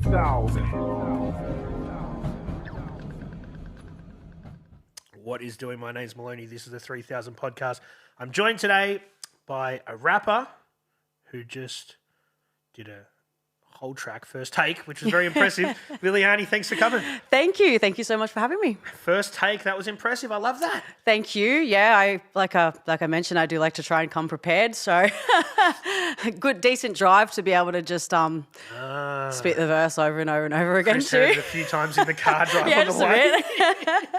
3000. What is doing? My name's Maloney. This is the 3000 podcast. I'm joined today by a rapper who just did a whole track, first take, which was very impressive. Viliani, thanks for coming. Thank you. Thank you so much for having me. First take, that was impressive. I love that. Thank you. Yeah, I like I mentioned, I do like to try and come prepared. So good, decent drive to be able to just spit the verse over and over and over again Chris heard it too. a few times in the car drive Yeah, on the just a way. bit.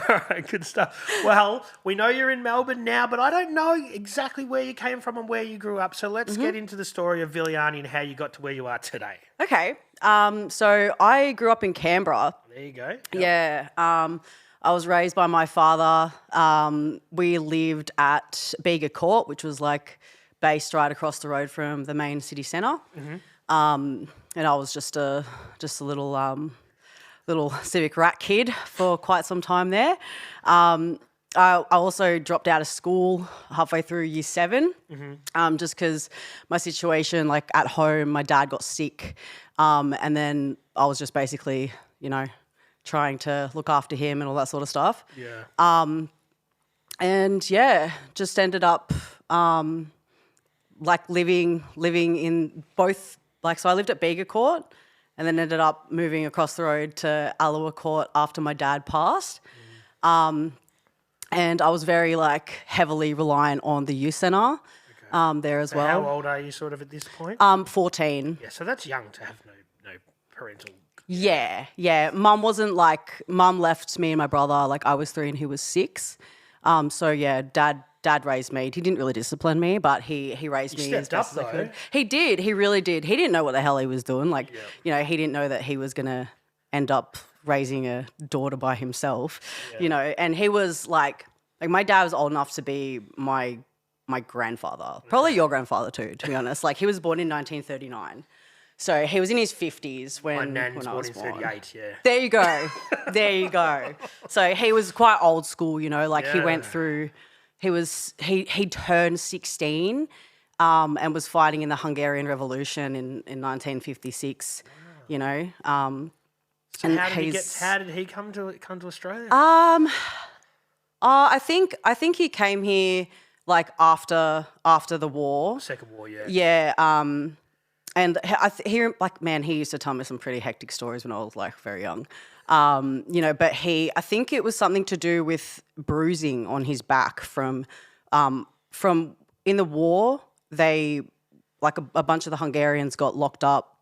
All right, good stuff. Well, we know you're in Melbourne now, but I don't know exactly where you came from and where you grew up. So let's get into the story of Viliani and how you got to where you are today. Okay. So I grew up in Canberra. There you go. Yep. Yeah. I was raised by my father. We lived at Bega Court, which was like based right across the road from the main city centre. And I was just a little civic rat kid for quite some time there. I also dropped out of school halfway through year 7, just because my situation, like at home, my dad got sick, and then I was just basically, trying to look after him and all that sort of stuff. Yeah. And yeah, just ended up like living in both. Like, so I lived at Bega Court, and then ended up moving across the road to Alua Court after my dad passed. And I was very heavily reliant on the youth centre there as well. How old are you sort of at this point? 14. Yeah, so that's young to have no parental. Yeah. Mum left me and my brother, I was 3 and he was 6. So yeah, dad raised me. He didn't really discipline me, but he raised me as best as I could. He did. He really did. He didn't know what the hell he was doing. He didn't know that he was going to end up raising a daughter by himself, and he was like my dad was old enough to be my grandfather, probably your grandfather too, to be honest. He was born in 1939. So he was in his 50s when I was born. 38, yeah. There you go. So he was quite old school, he went through, he turned 16 and was fighting in the Hungarian Revolution in 1956, So how did he come to Australia? I think he came here after the war. Second war, yeah. Yeah. And he used to tell me some pretty hectic stories when I was very young. But I think it was something to do with bruising on his back from in the war. They a bunch of the Hungarians got locked up,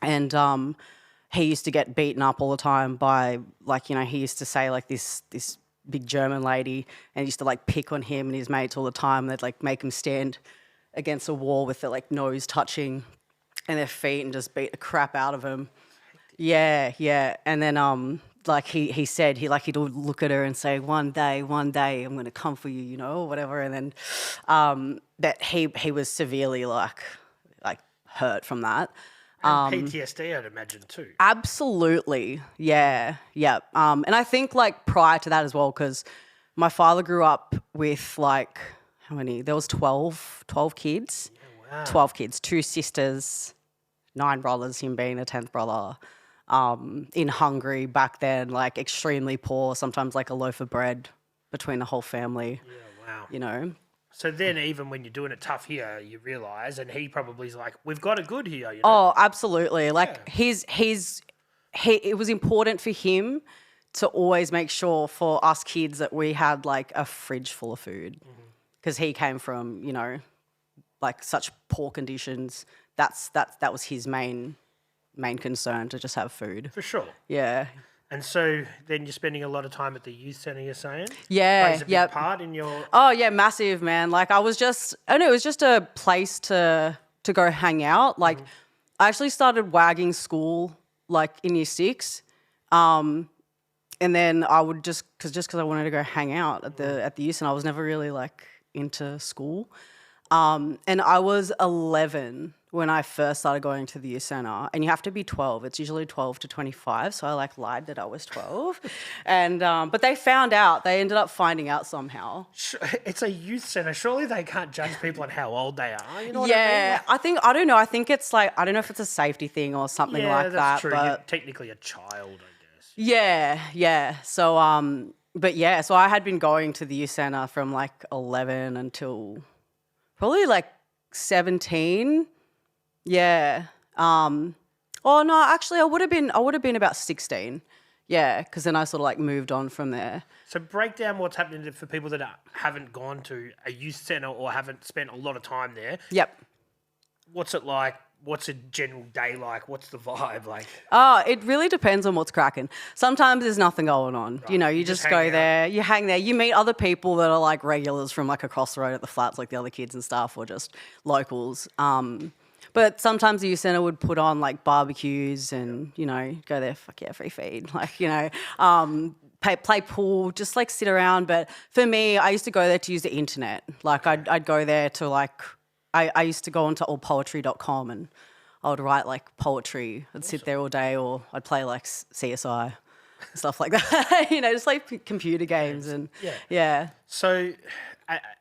and he used to get beaten up all the time by he used to say this big German lady, and used to pick on him and his mates all the time. They'd make him stand against a wall with their nose touching and their feet and just beat the crap out of him. Yeah. And then he said he'd look at her and say, one day I'm gonna come for you, or whatever. And then that he was severely hurt from that. And PTSD, I'd imagine too. Absolutely, yeah. And I think prior to that as well, because my father grew up with how many? There was 12 kids. Yeah, wow. 12 kids, 2 sisters, 9 brothers, him being the 10th brother. In Hungary back then, extremely poor, sometimes a loaf of bread between the whole family. Yeah, wow. So then even when you're doing it tough here, you realise, and he probably is we've got it good here, Oh, absolutely. It was important for him to always make sure for us kids that we had a fridge full of food, because he came from, such poor conditions. That was his main concern, to just have food. For sure. Yeah. And so then you're spending a lot of time at the youth centre, you're saying? Yeah. Plays a big part in your... Oh, yeah, massive, man. It was just a place to go hang out. I actually started wagging school, in year 6. And then I would because I wanted to go hang out at the youth centre. I was never really, into school. And I was 11 when I first started going to the youth centre, and you have to be 12. It's usually 12 to 25, so I like lied that I was 12. And but they found out. They ended up finding out somehow. It's a youth centre. Surely they can't judge people on how old they are. You know what Yeah, I mean? I don't know. I think it's like, I don't know if it's a safety thing or something Yeah, like that's that. true. You're But technically a child, I guess. yeah. So but yeah, so I had been going to the youth centre from like 11 until probably like 17. Yeah. Oh no, actually I would have been about 16. Yeah, because then I sort of like moved on from there. So break down what's happening for people that haven't gone to a youth centre or haven't spent a lot of time there. Yep. What's it like? What's a general day like? What's the vibe like? Oh, it really depends on what's cracking. Sometimes there's nothing going on. Right. You know, you just hang go out. there, you hang there, you meet other people that are like regulars from like across the road at the flats, like the other kids and stuff, or just locals. But sometimes the youth centre would put on like barbecues and, you know, go there, fuck yeah, free feed. Like, you know, play pool, just like sit around. But for me, I used to go there to use the internet. Like I'd go there to like, I used to go onto allpoetry.com and I would write like poetry. I'd sit there all day, or I'd play like CSI, stuff like that. You know, just like computer games and yeah. So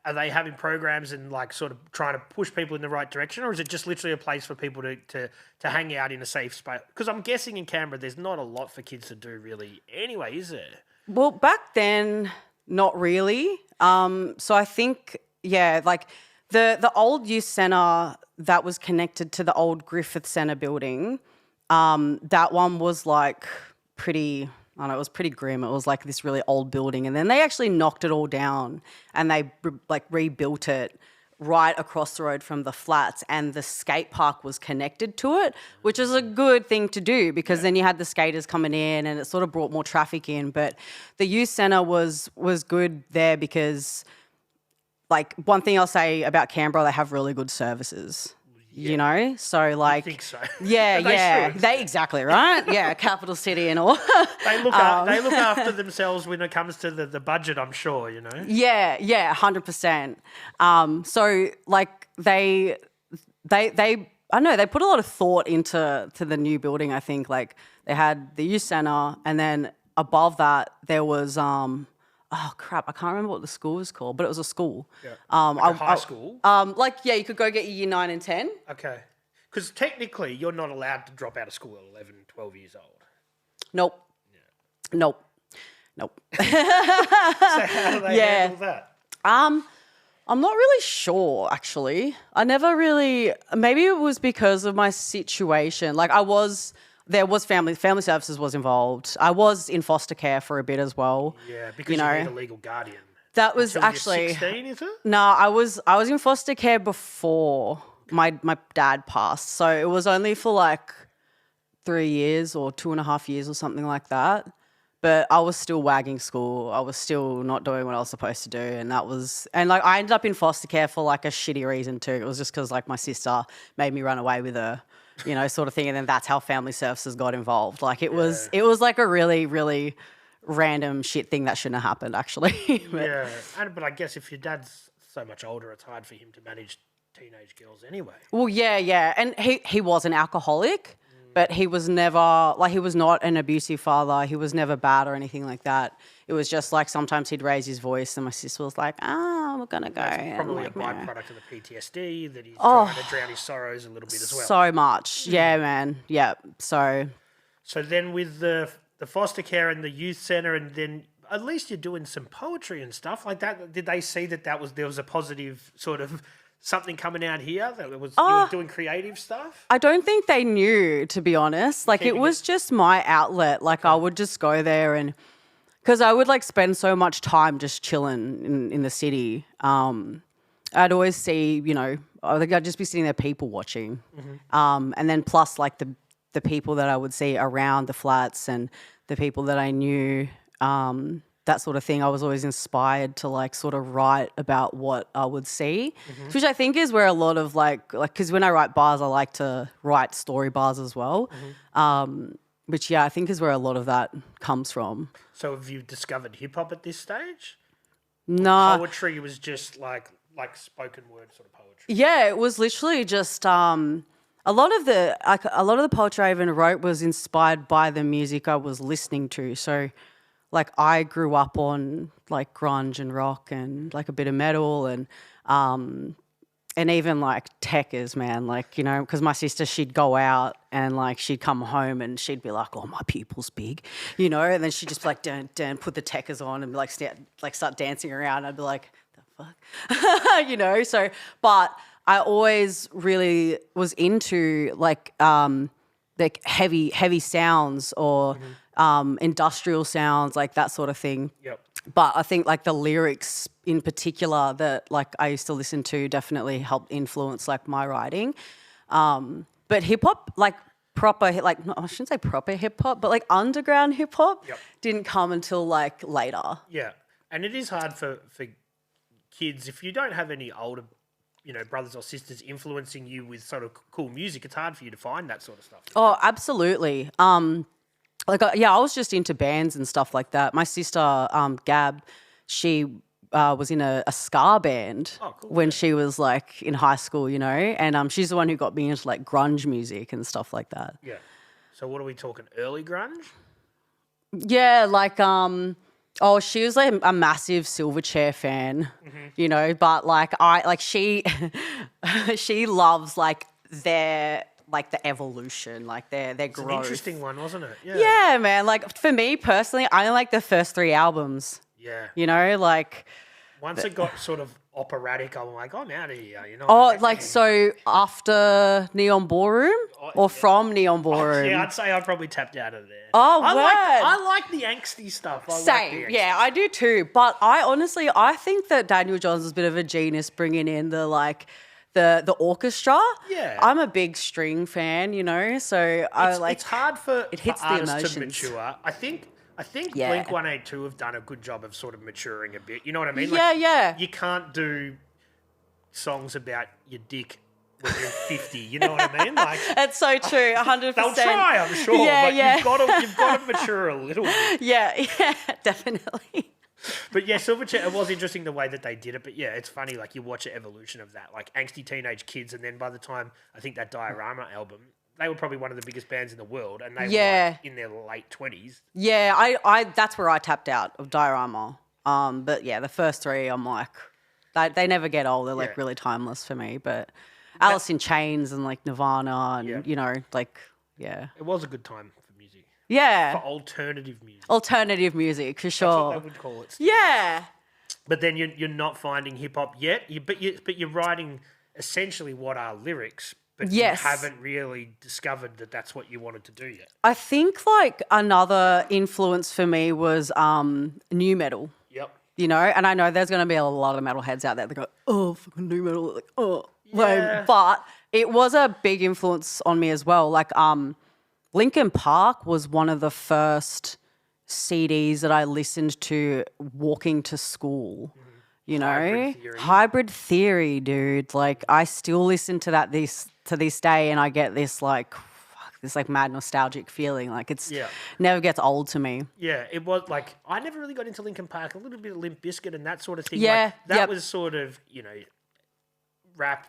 are they having programs and like sort of trying to push people in the right direction, or is it just literally a place for people to hang out in a safe space? Because I'm guessing in Canberra there's not a lot for kids to do really anyway, is there? Well, back then, not really. So I think, yeah, like the old youth centre that was connected to the old Griffith Centre building, that one was like pretty, I don't know, it was pretty grim. It was like this really old building. And then they actually knocked it all down and they like rebuilt it right across the road from the flats, and the skate park was connected to it, which is a good thing to do because then you had the skaters coming in and it sort of brought more traffic in. But the youth centre was good there because, like, one thing I'll say about Canberra, they have really good services. You know, so like, I think so. Yeah, should. they exactly right. Yeah, capital city and all. They look after themselves when it comes to the budget, I'm sure, you know. Yeah, 100%. So like they I don't know, they put a lot of thought into the new building. I think like they had the youth centre, and then above that there was oh crap, I can't remember what the school was called, but it was a school. Yeah. Like a high school? Like, yeah, you could go get your year 9 and 10. Okay. Because technically you're not allowed to drop out of school at 11, 12 years old. Nope. Yeah. Nope. So how do they handle that? I'm not really sure, actually. I never really, maybe it was because of my situation. Like there was family services was involved. I was in foster care for a bit as well. Yeah, because you need a legal guardian. That was Until actually you're 16, is it? No, I was in foster care before my dad passed. So it was only for like 3 years or 2.5 years or something like that. But I was still wagging school. I was still not doing what I was supposed to do. And like I ended up in foster care for like a shitty reason too. It was just because like my sister made me run away with her, you know, sort of thing. And then that's how family services got involved. Like it was like a really, really random shit thing that shouldn't have happened actually. Yeah. But I guess if your dad's so much older, it's hard for him to manage teenage girls anyway. Well, yeah. And he was an alcoholic. But he was never, like, he was not an abusive father. He was never bad or anything like that. It was just like sometimes he'd raise his voice and my sister was like, we're going to go. That's probably like, a byproduct of the PTSD that he's Oh. trying to drown his sorrows a little bit as well. So much. Yeah, man. Yeah. So then with the foster care and the youth centre, and then at least you're doing some poetry and stuff like that. Did they see that there was a positive sort of something coming out here that you were doing creative stuff? I don't think they knew, to be honest. Like, it was just my outlet. Like, I would just go there and because I would like spend so much time just chilling in the city. I'd always see, you know, I'd just be sitting there people watching. And then plus like the people that I would see around the flats and the people that I knew, that sort of thing. I was always inspired to like sort of write about what I would see, which I think is where a lot of like, because when I write bars, I like to write story bars as well. Which, yeah, I think is where a lot of that comes from. So have you discovered hip hop at this stage? No. Poetry was just like like spoken word sort of poetry. Yeah, it was literally just a lot of the poetry I even wrote was inspired by the music I was listening to. So, like, I grew up on like grunge and rock and like a bit of metal and even like techers, man, like, you know, because my sister, she'd go out and like she'd come home and she'd be like, oh, my pupil's big, you know, and then she'd just be like, dun, dun, put the techers on and like start dancing around. I'd be like, the fuck, you know, so, but I always really was into like heavy sounds or industrial sounds, like that sort of thing. Yep. But I think like the lyrics in particular that like I used to listen to definitely helped influence like my writing. But hip hop, like proper, like no, I shouldn't say proper hip hop, but like underground hip hop didn't come until like later. Yeah. And it is hard for kids if you don't have any older, you know, brothers or sisters influencing you with sort of cool music. It's hard for you to find that sort of stuff. Oh, absolutely. Yeah, I was just into bands and stuff like that. My sister, Gab, she was in a ska band when she was like in high school, you know, and she's the one who got me into like grunge music and stuff like that. Yeah. So what are we talking? Early grunge? Yeah, like she was like a massive Silverchair fan, you know, but like she she loves like their like the evolution, like their growth. It's an interesting one, wasn't it? Yeah, man. Like for me personally, I only like the first 3 albums. Yeah. You know, like once it got sort of operatic, I'm like, I'm out of here. You know. Oh, like so after Neon Ballroom or from Neon Ballroom? Yeah, I'd say I probably tapped out of there. Oh, I like the angsty stuff. Same. Yeah, I do too. But I think that Daniel Johns is a bit of a genius bringing in the like the orchestra. Yeah. I'm a big string fan, you know, so it's hard for hits the artists to emotions. mature. I think Blink-182 have done a good job of sort of maturing a bit. You know what I mean? Yeah. You can't do songs about your dick when you're 50. You know what I mean? Like that's so true. 100%. They'll try, I'm sure. Yeah, but you've got to mature a little bit. Yeah, definitely. But yeah, Silverchair, it was interesting the way that they did it. But yeah, it's funny, like you watch an evolution of that, like angsty teenage kids, and then by the time I think that Diorama album, they were probably one of the biggest bands in the world, and they were like in their late 20s. Yeah, I that's where I tapped out of Diorama. But yeah, the first 3, I'm like, they never get old. They're like really timeless for me. But Alice in Chains and like Nirvana and you know, like it was a good time for music. Yeah, for alternative music. Alternative music for sure. That's what they would call it. Still. Yeah. But then you're not finding hip hop yet. But you're writing essentially what are lyrics. But you haven't really discovered that that's what you wanted to do yet. I think like another influence for me was new metal. Yep. You know, and I know there's going to be a lot of metalheads out there that go, oh, fucking new metal. Like, oh, lame. But it was a big influence on me as well. Like Linkin Park was one of the first CDs that I listened to walking to school. You know, Hybrid Theory, dude. Like I still listen to that to this day, and I get this like mad nostalgic feeling. Like it's never gets old to me. Yeah, it was like I never really got into Linkin Park. A little bit of Limp Bizkit and that sort of thing. Yeah, like, that was sort of rap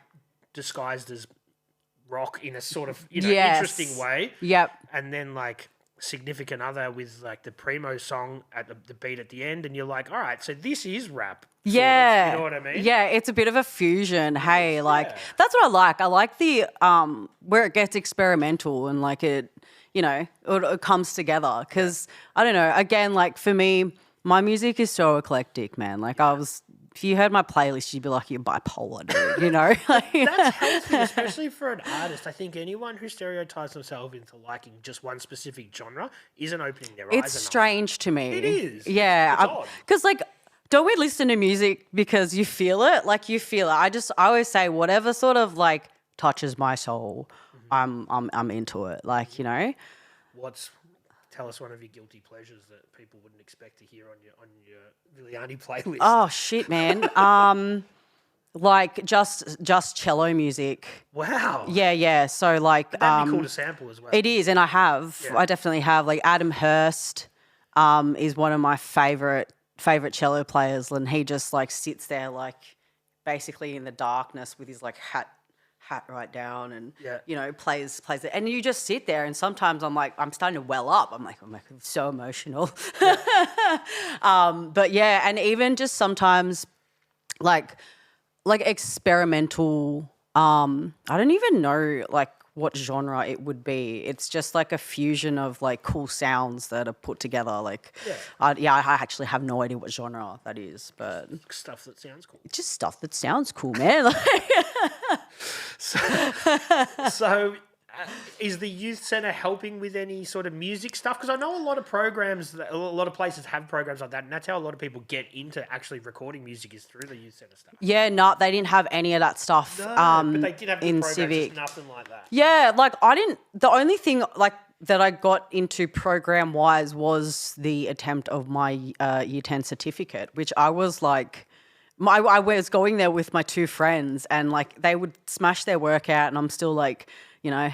disguised as rock in a sort of interesting way. Yep. And then like Significant Other with like the Primo song at the beat at the end, and you're like, all right, so this is rap. Yeah. You know what I mean? Yeah, it's a bit of a fusion. Hey, like that's what I like. I like the where it gets experimental and like it, you know, it comes together. Because I don't know. Again, like for me, my music is so eclectic, man. Like if you heard my playlist, you'd be like, you're bipolar, dude. You know, that's healthy, especially for an artist. I think anyone who stereotypes themselves into liking just one specific genre isn't opening their eyes enough. It's strange to me. It is. Yeah, because like. Don't we listen to music because you feel it? Like you feel it. I always say whatever sort of like touches my soul, I'm into it. Like, you know. Tell us one of your guilty pleasures that people wouldn't expect to hear on your Viliani playlist. Oh shit, man. Like just cello music. Wow. Yeah. So like that'd be cool to sample as well. It is, and I have. Yeah. I definitely have. Like Adam Hurst is one of my favorite cello players, and he just like sits there like basically in the darkness with his like hat right down and Yeah. you know plays it, and you just sit there and sometimes I'm starting to well up. I'm like so emotional. But yeah, and even just sometimes like experimental, I don't even know like what genre it would be. It's just like a fusion of like cool sounds that are put together. Like, I actually have no idea what genre that is, but Stuff that sounds cool. it's just stuff that sounds cool, man. So is the youth centre helping with any sort of music stuff? Because I know a lot of programs, a lot of places have programs like that, and that's how a lot of people get into actually recording music is through the youth centre stuff. Yeah, no, they didn't have any of that stuff. But they did have in programs, civic. just nothing like that. Yeah, like I didn't. The only thing like that I got into program wise was the attempt of my year 10 certificate, which I was like. I was going there with my two friends and like they would smash their workout and I'm still like, you know,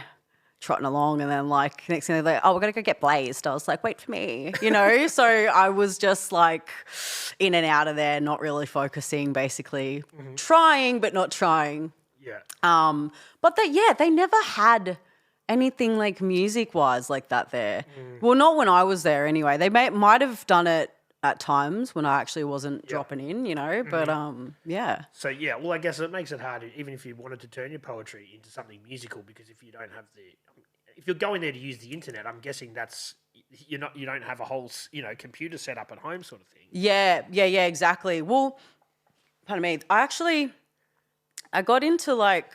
trotting along and then like next thing they're like, oh, we're going to go get blazed. I was like, wait for me, you know? So I was just like in and out of there, not really focusing, basically trying but not trying. Yeah. But they never had anything like music-wise like that there. Well, not when I was there anyway. They might have done it at times when I actually wasn't dropping in, you know, but yeah. So yeah, well, I guess it makes it hard, even if you wanted to turn your poetry into something musical, because if you don't have if you're going there to use the internet, I'm guessing you don't have a whole computer set up at home sort of thing. Yeah, exactly. Well, pardon me, I got into like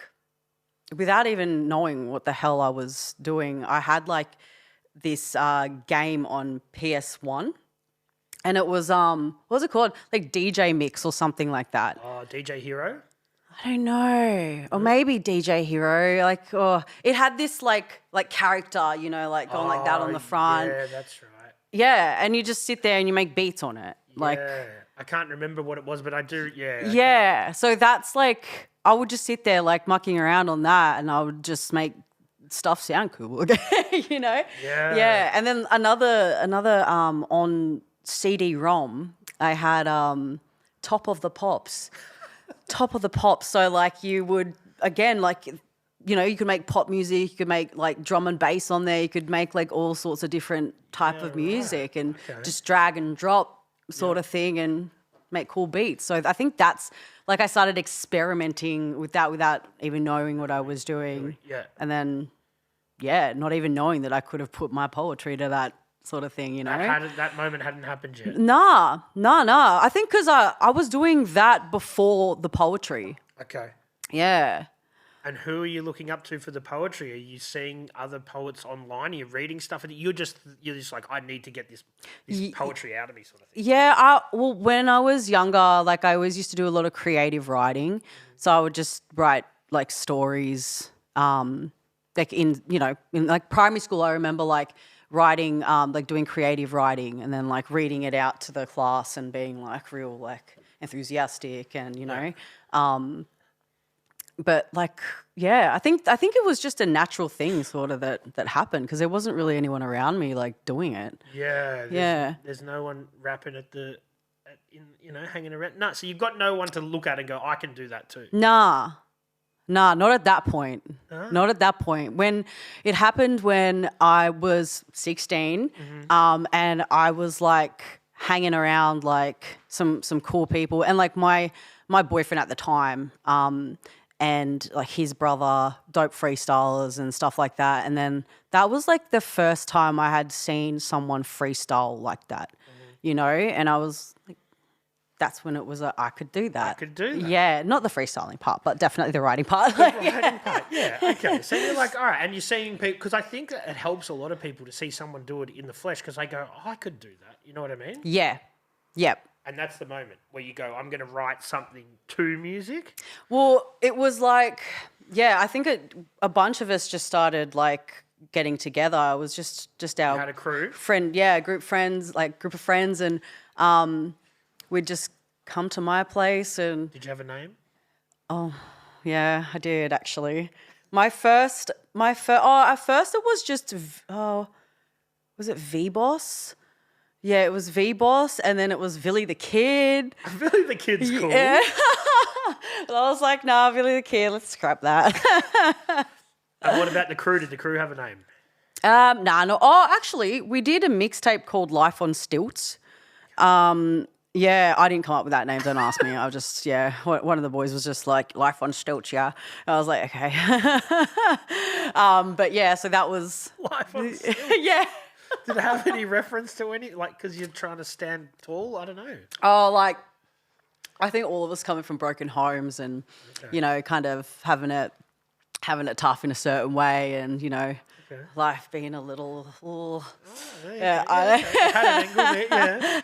without even knowing what the hell I was doing. I had like this game on PS1. And it was what was it called? Like DJ Mix or something like that. DJ Hero? I don't know. Or maybe DJ Hero. Like, it had this like character, you know, like going like that on the front. Yeah, that's right. Yeah, and you just sit there and you make beats on it. Like, I can't remember what it was, but I do. Yeah. Okay. Yeah. So that's like I would just sit there like mucking around on that, and I would just make stuff sound cool, you know. Yeah. Yeah, and then another on CD-ROM, I had Top of the Pops. So like you would, again, like, you know, you could make pop music, you could make like drum and bass on there, you could make like all sorts of different type of music and just drag and drop sort of thing and make cool beats. So I think that's, like I started experimenting with that without even knowing what I was doing. Yeah. And then, not even knowing that I could have put my poetry to that sort of thing, you know. That moment hadn't happened yet. Nah. I think because I was doing that before the poetry. Okay. Yeah. And who are you looking up to for the poetry? Are you seeing other poets online? Are you reading stuff? You're just like, I need to get this poetry out of me, sort of thing. Yeah. Well, when I was younger, like I always used to do a lot of creative writing, so I would just write like stories. Like in like primary school, I remember like writing, like doing creative writing and then like reading it out to the class and being like real like enthusiastic and, you know, but like, I think it was just a natural thing sort of that happened because there wasn't really anyone around me like doing it. Yeah. There's no one rapping hanging around. No, so you've got no one to look at and go, I can do that too. Nah, not at that point. Not at that point. When it happened when I was 16, and I was like hanging around like some cool people, and like my boyfriend at the time, and like his brother, dope freestylers and stuff like that. And then that was like the first time I had seen someone freestyle like that, you know. And I was like, that's when it was I could do that. I could do that. Yeah, not the freestyling part, but definitely the writing part. Yeah, okay. So you're like, all right, and you're seeing people, because I think that it helps a lot of people to see someone do it in the flesh because they go, I could do that. You know what I mean? Yeah. Yep. And that's the moment where you go, I'm going to write something to music. Well, it was like, I think a bunch of us just started like getting together. It was just our... You had a crew? Group of friends, and we'd just come to my place and... Did you have a name? Oh, yeah, I did actually. At first it was just, was it V-Boss? Yeah, it was V-Boss, and then it was Vili the Kid. Vili the Kid's cool. Yeah. And I was like, nah, Vili the Kid, let's scrap that. And what about the crew? Did the crew have a name? Nah, no. Oh, actually, we did a mixtape called Life on Stilts. Yeah, I didn't come up with that name. Don't ask me. I was just, one of the boys was just like, Life on Stilts, yeah. And I was like, okay. But yeah, so that was... Life on Stilts? Yeah. Did it have any reference to any, like, because you're trying to stand tall? I don't know. Oh, like, I think all of us coming from broken homes and, you know, kind of having it tough in a certain way and, you know, life being a little... Had an angle there,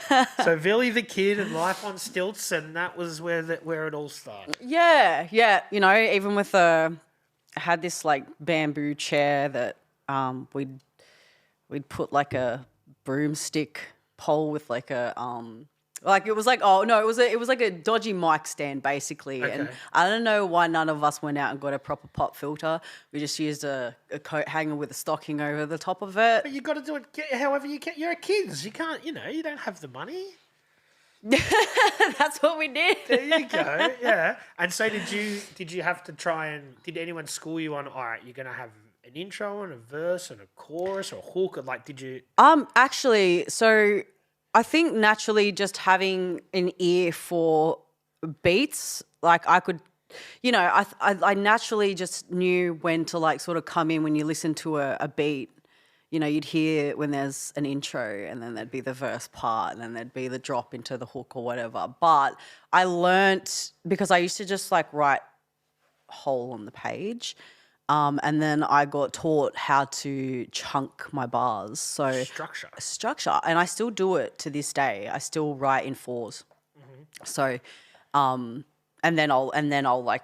yeah. So Vili the Kid and Life on Stilts, and that was where it all started. Yeah. You know, even with I had this, like, bamboo chair that we'd put like a broomstick pole with like a like it was like it was like a dodgy mic stand basically, and I don't know why none of us went out and got a proper pop filter. We just used a coat hanger with a stocking over the top of it. But you got to do it however you can. You're kids. You can't. You know, you don't have the money. That's what we did. There you go. Yeah. And so did you have to try and did anyone school you on? All right, you're gonna have an intro and a verse and a chorus or a hook, or like did you? Actually, so I think naturally just having an ear for beats, like I could, you know, I naturally just knew when to like sort of come in when you listen to a beat. You know, you'd hear when there's an intro and then there'd be the verse part and then there'd be the drop into the hook or whatever. But I learnt because I used to just like write whole on the page. And then I got taught how to chunk my bars. So structure. And I still do it to this day. I still write in fours. Mm-hmm. So, and then I'll like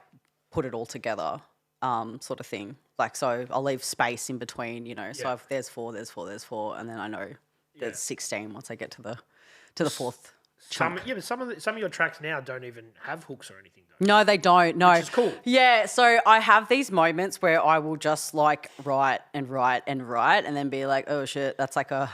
put it all together, sort of thing. Like, so I'll leave space in between, you know. So if there's four, and then I know there's 16 once I get to the fourth chunk. But some of your tracks now don't even have hooks or anything, though. No, they don't. No, which is cool. Yeah, so I have these moments where I will just like write and then be like, oh shit, that's like a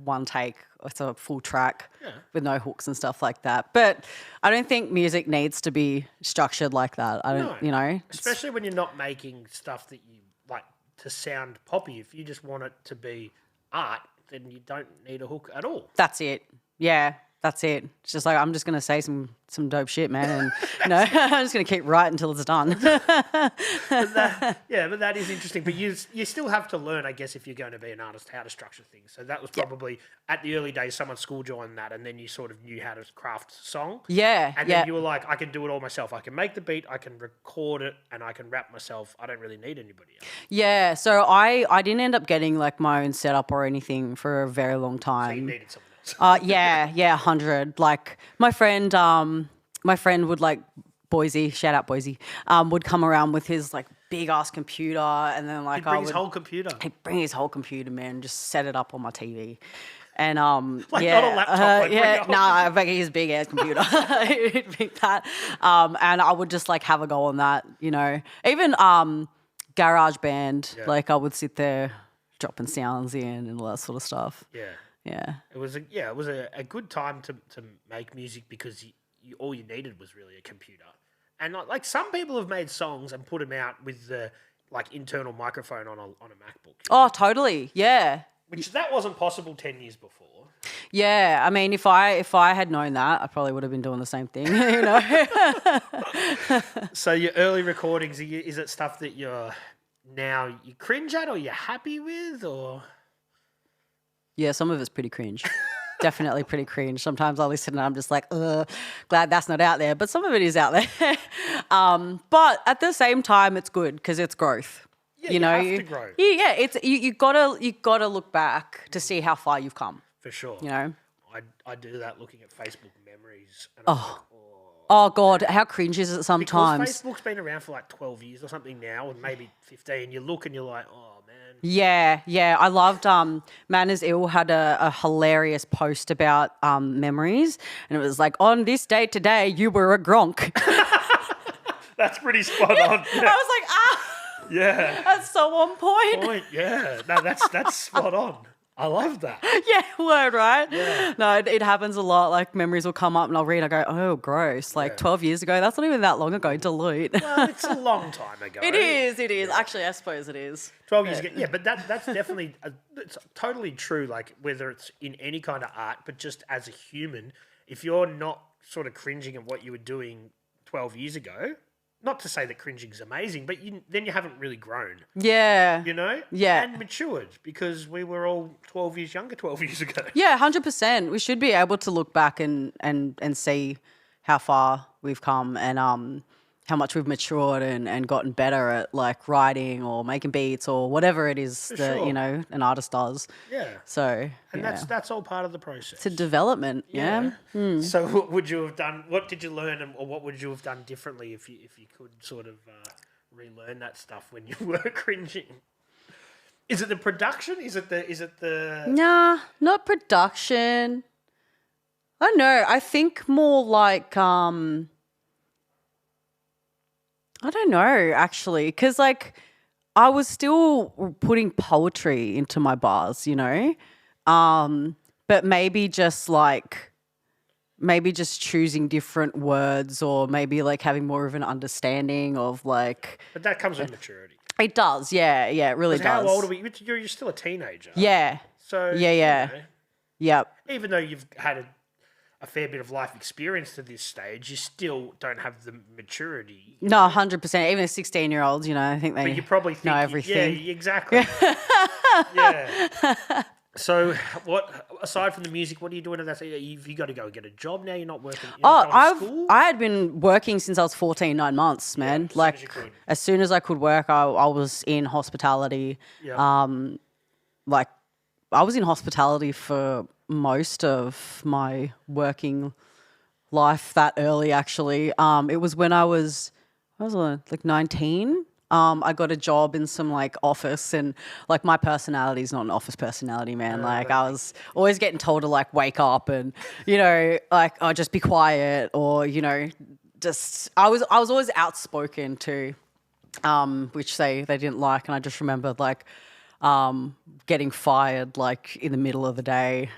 one take. It's a full track with no hooks and stuff like that. But I don't think music needs to be structured like that. You know, especially when you're not making stuff that you like to sound poppy. If you just want it to be art, then you don't need a hook at all. That's it. Yeah. That's it. It's just like, I'm just going to say some dope shit, man. And, you know, I'm just going to keep writing until it's done. but that is interesting. But you still have to learn, I guess, if you're going to be an artist, how to structure things. So that was probably, at the early days, someone schooled you on that, and then you sort of knew how to craft a song. Yeah. And then you were like, I can do it all myself. I can make the beat, I can record it, and I can rap myself. I don't really need anybody else. Yeah. So I didn't end up getting, like, my own setup or anything for a very long time. So you needed someone. 100. Like my friend would like Boise, shout out Boise, would come around with his like big ass computer, and then like He'd bring his whole computer. He'd bring his whole computer, man, just set it up on my TV. And like not a laptop. I think his big ass computer. He'd pick that. And I would just like have a go on that, you know. Even garage band, like I would sit there dropping sounds in and all that sort of stuff. Yeah. It was a good time to make music because you all you needed was really a computer. And like some people have made songs and put them out with the like internal microphone on a MacBook. Oh, totally. Yeah. Which that wasn't possible 10 years before. Yeah, I mean, if I had known that, I probably would have been doing the same thing, you know. So your early recordings, is it stuff that you cringe at or you're happy with, or? Yeah, some of it's pretty cringe. Definitely pretty cringe. Sometimes I listen and I'm just like, glad that's not out there. But some of it is out there. But at the same time, it's good because it's growth. Yeah, you have to grow. Yeah, it's you gotta look back to see how far you've come. For sure. You know? I do that looking at Facebook memories. And Oh, God, how cringe is it sometimes? Because Facebook's been around for like 12 years or something now, or maybe 15. You look and you're like, oh, man. Yeah. I loved Manners Ill had a hilarious post about memories, and it was like, on this day today, you were a gronk. That's pretty spot on. Yeah. I was like, yeah. That's so on point. Yeah. No, that's spot on. I love that. Yeah, word, right? Yeah. No, it happens a lot. Like memories will come up and I'll read, I go, oh, gross. Like Yeah. 12 years ago, that's not even that long ago. Delete. Well, it's a long time ago. It is. Actually, I suppose it is. 12 years ago. Yeah, but that's definitely, it's totally true, like whether it's in any kind of art, but just as a human, if you're not sort of cringing at what you were doing 12 years ago, not to say that cringing is amazing, but then you haven't really grown, Yeah. you know? Yeah. And matured, because we were all 12 years younger 12 years ago. Yeah, 100%. We should be able to look back and see how far we've come and how much we've matured and gotten better at like writing or making beats or whatever it is that, sure. you know, an artist does. Yeah. So, And yeah. that's all part of the process. It's a development, yeah. So what would you have done? What did you learn, or what would you have done differently if you could sort of relearn that stuff when you were cringing? Is it the production? Is it the? Nah, not production. I don't know. I think more like I don't know actually, because like I was still putting poetry into my bars, you know, but maybe just choosing different words or maybe like having more of an understanding of like. But that comes with maturity. It does, yeah, it really does. How old are we? You're still a teenager. Yeah. So Yeah. you know, Yep. even though you've had a fair bit of life experience to this stage, you still don't have the maturity. No, 100%. Even a 16-year-old, you know, I think they But you probably think know everything. Yeah, exactly. Yeah. So, aside from the music, what are you doing? Have you got to go get a job now? You're not working. School? I had been working since I was 14, 9 months, man. as soon like as you could. as soon as I could work, I was in hospitality. Yeah. Like I was in hospitality for most of my working life that early. Actually, it was when I was like 19. I got a job in some like office, and like my personality is not an office personality, man. Like I was always getting told to like wake up and, you know, like, oh, just be quiet, or, you know, just I was always outspoken too, which they didn't like, and I just remembered like getting fired like in the middle of the day.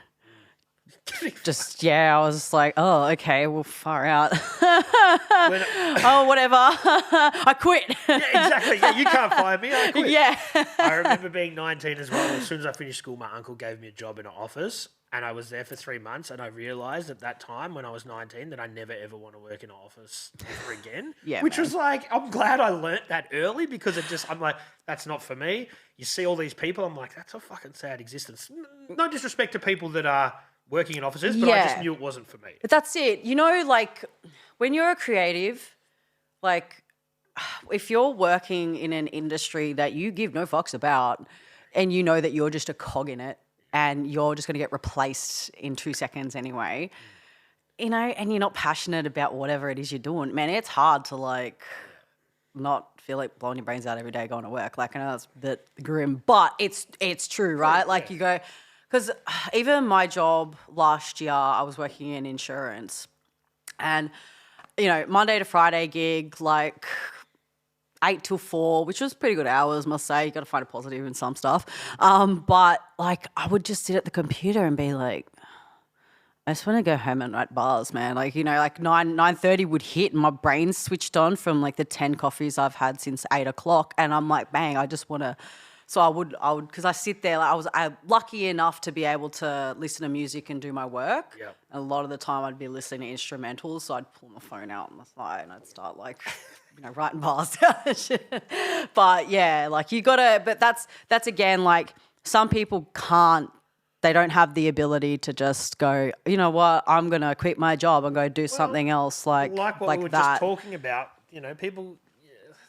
Just I was just like, oh, okay, well, far out. Oh, whatever. I quit. Yeah, exactly. Yeah, you can't fire me. I quit. Yeah. I remember being 19 as well. As soon as I finished school, my uncle gave me a job in an office, and I was there for 3 months. And I realised at that time, when I was 19, that I never ever want to work in an office ever again. Yeah, which man. was like, I'm glad I learnt that early, because I'm like, that's not for me. You see all these people, I'm like, that's a fucking sad existence. No disrespect to people that are working in offices, but I just knew it wasn't for me. But that's it. You know, like when you're a creative, like if you're working in an industry that you give no fucks about, and you know that you're just a cog in it and you're just going to get replaced in 2 seconds anyway, you know, and you're not passionate about whatever it is you're doing, man, it's hard to like not feel like blowing your brains out every day going to work. Like I know that's a bit grim, but it's true, right? Like you go... Because even my job last year, I was working in insurance, and, you know, Monday to Friday gig, like 8 till 4, which was pretty good hours, must say. You got to find a positive in some stuff. But like, I would just sit at the computer and be like, I just want to go home and write bars, man. Like, you know, like 9:30 would hit and my brain switched on from like the 10 coffees I've had since 8 o'clock. And I'm like, bang, I just want to... So I would, because I sit there, like I'm lucky enough to be able to listen to music and do my work. Yep. A lot of the time I'd be listening to instrumentals, so I'd pull my phone out on the side and I'd start like, you know, writing bars down and shit. But yeah, like you gotta, but that's again, like some people they don't have the ability to just go, you know what, I'm going to quit my job and go do something else like what we were that. just talking about, you know, people...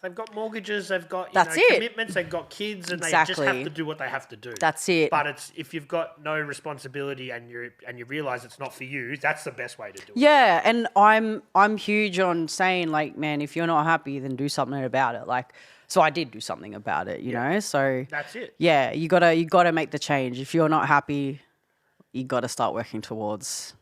They've got mortgages, they've got commitments, they've got kids, and they just have to do what they have to do. That's it. But it's if you've got no responsibility and you realise it's not for you, that's the best way to do it. Yeah, and I'm huge on saying like, man, if you're not happy, then do something about it. Like, so I did do something about it, you know. So that's it. Yeah, you gotta make the change. If you're not happy, you gotta start working towards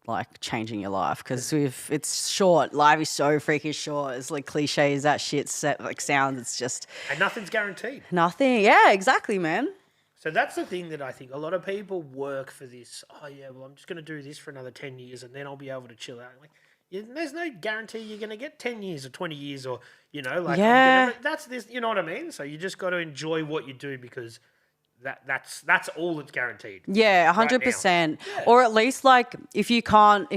like changing your life, because if it's short, life is so freaking short. It's like cliche as that shit sounds. It's just and nothing's guaranteed. Nothing. Yeah, exactly, man. So that's the thing that I think a lot of people work for this. Oh yeah, well I'm just going to do this for another 10 years and then I'll be able to chill out. Like, there's no guarantee you're going to get 10 years or 20 years or, like, Yeah. that's this, you know what I mean? So you just got to enjoy what you do because that's all that's guaranteed. Yeah, right 100%. now. Or at least like if you can't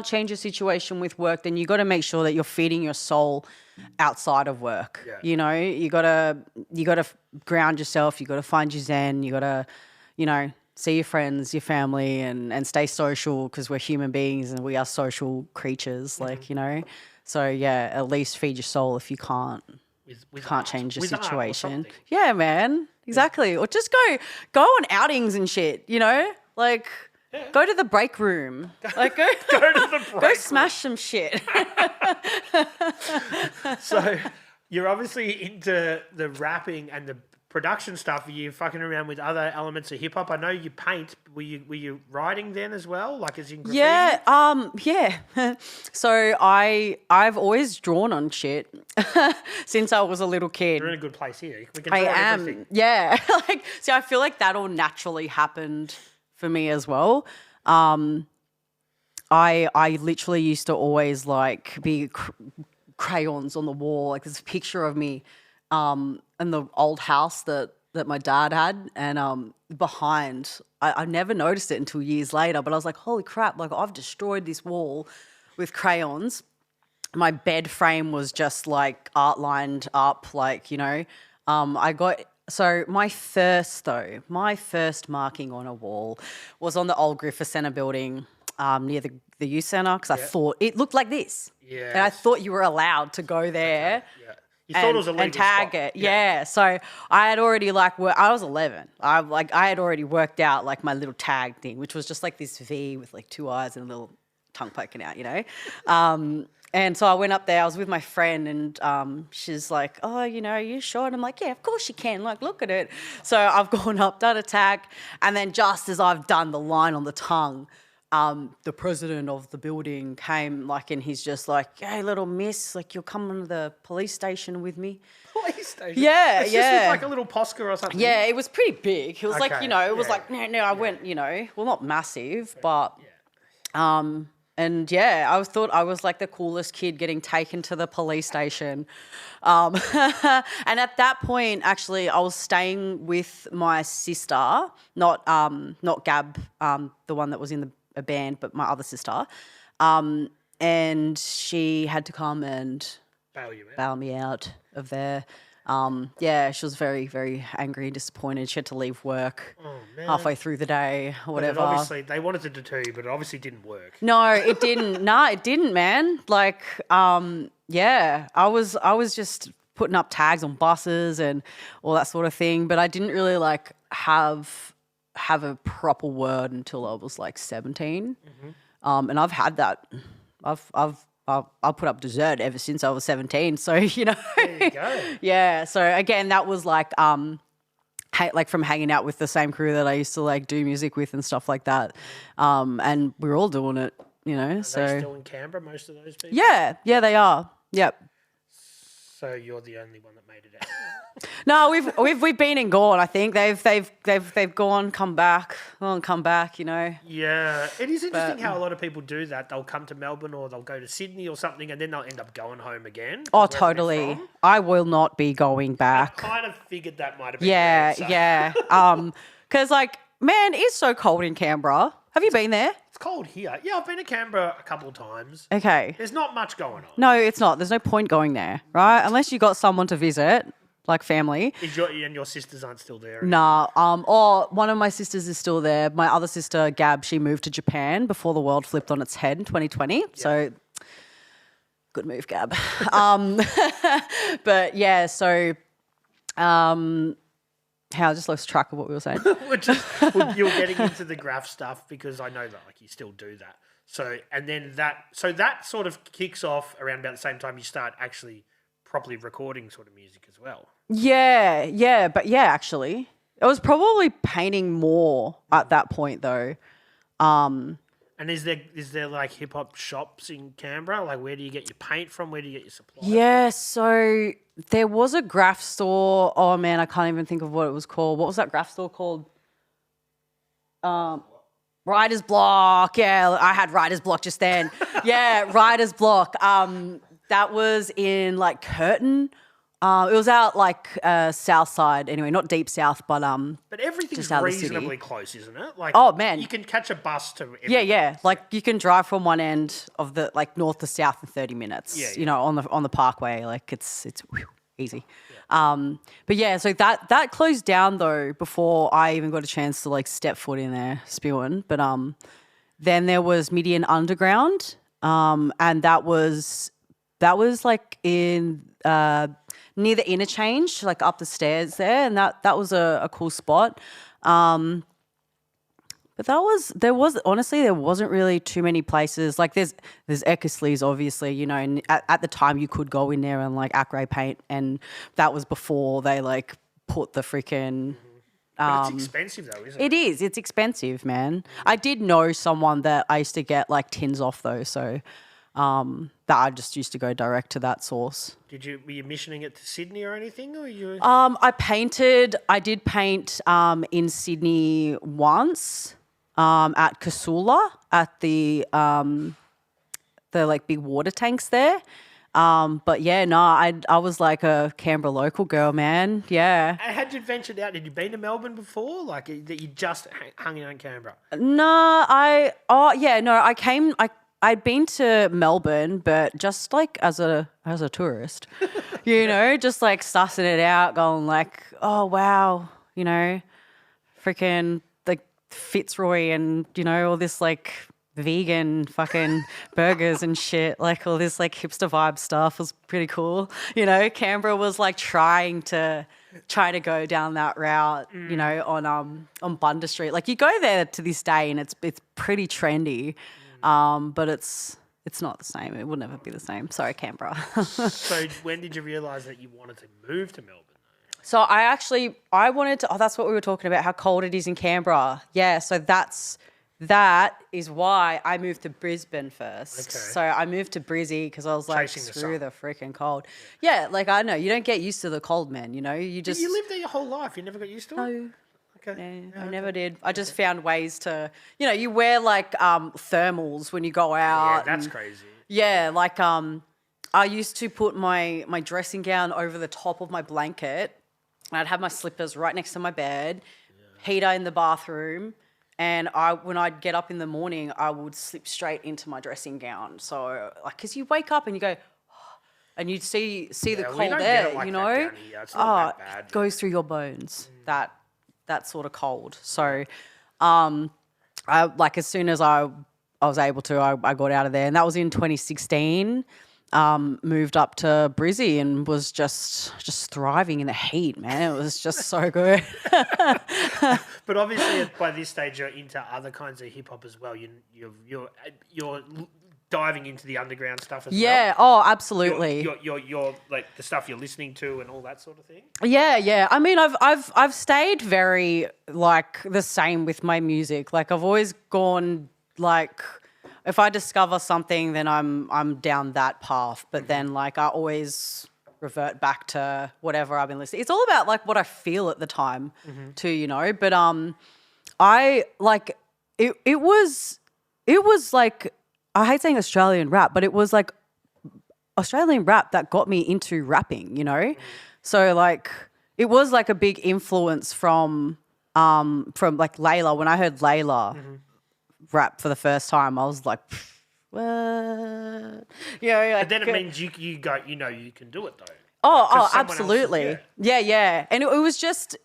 change your situation with work, then you got to make sure that you're feeding your soul outside of work. Yeah. You know, you gotta ground yourself. You got to find your zen. You got to, see your friends, your family, and stay social because we're human beings and we are social creatures. Like so yeah, at least feed your soul if you can't. With Can't art, change your with art or situation. something. Yeah, man. Exactly. Or just go on outings and shit, Like go to the break room. Like go Go to the break go smash some shit. So you're obviously into the rapping and the production stuff. Are you fucking around with other elements of hip hop? I know you paint. Were you writing then as well? Like as in graffiti? Yeah. So I've always drawn on shit since I was a little kid. You're in a good place here. We can I draw on am. everything. Yeah. See, I feel like that all naturally happened for me as well. I literally used to always like be crayons on the wall. Like there's a picture of me in the old house that my dad had, and behind, I never noticed it until years later, but I was like, holy crap, like I've destroyed this wall with crayons. My bed frame was just like art-lined up, like, so my first marking on a wall was on the old Griffith Centre building near the youth centre because I thought it looked like this. Yeah. And I thought you were allowed to go there. Yeah. You thought it was a legal and tag spot. it. Yeah. So I had already I was 11. I had already worked out like my little tag thing, which was just like this V with like two eyes and a little tongue poking out, And so I went up there. I was with my friend, and she's like, "Oh, you sure?" And I'm like, "Yeah, of course you can. Like, look at it." So I've gone up, done a tag, and then just as I've done the line on the tongue, the president of the building came, like, and he's just like, "Hey, little miss, like, you're coming to the police station with me." Police station? Yeah, it's yeah. just with like a little Posca or something. Yeah, it was pretty big. It was like, Okay, it was yeah. like, no, I went, well, not massive, but, and yeah, I thought I was like the coolest kid getting taken to the police station. And at that point, actually, I was staying with my sister, not Gab, the one that was in a band, but my other sister. And she had to come and bail me out of there. She was very, very angry and disappointed. She had to leave work halfway through the day or whatever. Obviously, they wanted to deter you, but it obviously didn't work. No, it didn't. It didn't, man. Like, I was just putting up tags on buses and all that sort of thing, but I didn't really like have a proper word until I was like 17. Mm-hmm. And I've had that. I've put up dessert ever since I was 17. So, There you go. Yeah. So again, that was like, like from hanging out with the same crew that I used to like do music with and stuff like that. And we're all doing it, Are so. they still in Canberra, most of those people? Yeah, they are. Yep. So you're the only one that made it out. No, we've been and gone. I think they've gone, come back, Yeah, it is interesting how a lot of people do that. They'll come to Melbourne or they'll go to Sydney or something, and then they'll end up going home again. Oh, wherever they're totally. from. I will not be going I back. kind of figured that might have been Yeah, weird, so. yeah. Because like, man, it's so cold in Canberra. Have you been there? It's cold here. Yeah, I've been to Canberra a couple of times. Okay. There's not much going on. No, it's not. There's no point going there, right? Unless you got someone to visit, like family. And your sisters aren't still there? Nah. Or one of my sisters is still there. My other sister, Gab, she moved to Japan before the world flipped on its head in 2020. So good move, Gab. But yeah, so I just lost track of what we were saying. You're getting into the graph stuff because I know that like you still do that. So and then that sort of kicks off around about the same time you start actually properly recording sort of music as well. Yeah, but yeah, actually, I was probably painting more at that point though, And is there like hip hop shops in Canberra? Like, where do you get your paint from? Where do you get your supplies? Yeah, so there was a graph store. Oh man, I can't even think of what it was called. What was that graph store called? Writer's Block. Yeah, I had Writer's Block just then. Yeah, Writer's Block. That was in like Curtin. It was out like south side anyway, not deep south, but everything's just out of the city. reasonably close, isn't it? Like, oh man, you can catch a bus to everywhere. yeah. Like you can drive from one end of the like north to south in 30 minutes. Yeah. You know, on the parkway, like it's easy. Yeah. But yeah, so that closed down though before I even got a chance to like step foot in there spewing. But then there was Midian Underground, and that was like in near the interchange, like up the stairs there, and that was a cool spot. But there wasn't really too many places. Like there's Eckersley's obviously, you know, and at the time you could go in there and like Acray paint, and that was before they like put the freaking. But it's expensive though, isn't it? It is. It's expensive, man. I did know someone that I used to get like tins off though, so. That I just used to go direct to that source. Were you missioning it to Sydney or anything, or you? I did paint in Sydney once at Casula at the like big water tanks there. But yeah, no, I was like a Canberra local girl, man. Yeah. Had you ventured out? Had you been to Melbourne before? Like that you just hung out in Canberra? No, I'd been to Melbourne, but just like as a tourist, you know, just like sussing it out, going like, oh wow, you know, freaking like Fitzroy and you know all this like vegan fucking burgers and shit, like all this like hipster vibe stuff was pretty cool. You know, Canberra was like trying to go down that route, you know, on Bundah Street. Like you go there to this day and it's pretty trendy. But it's not the same. It will never be the same. Sorry, Canberra. So when did you realise that you wanted to move to Melbourne? So I wanted to. Oh, that's what we were talking about. How cold it is in Canberra. Yeah. So that is why I moved to Brisbane first. Okay. So I moved to Brizzy because I was like, screw the freaking cold. Yeah. Like I know you don't get used to the cold, man. You know, you just. But you lived there your whole life. You never got used to it. No. Okay. Yeah, I never did. I just found ways to, you know, you wear like thermals when you go out. Yeah, that's crazy. Yeah, like I used to put my dressing gown over the top of my blanket, and I'd have my slippers right next to my bed, heater in the bathroom, and when I'd get up in the morning, I would slip straight into my dressing gown. So like, because you wake up and you go, and you'd see the cold air, like, you know, it's not that bad. It goes through your bones. That sort of cold. So, I like as soon as I was able to, I got out of there, and that was in 2016. Moved up to Brizzy and was just thriving in the heat, man. It was just so good. But obviously, by this stage, you're into other kinds of hip hop as well. You're diving into the underground stuff as well. Yeah. Oh, absolutely. You're like the stuff you're listening to and all that sort of thing. Yeah. I mean, I've stayed very like the same with my music. Like I've always gone like, if I discover something, then I'm down that path. But then like I always revert back to whatever I've been listening. It's all about like what I feel at the time too, you know. But I like it was like, I hate saying Australian rap, but it was like Australian rap that got me into rapping, you know? So like it was like a big influence from like Layla. When I heard Layla rap for the first time, I was like, what? You know, like, but then it means you you can do it though. Oh, absolutely. Yeah. And it was just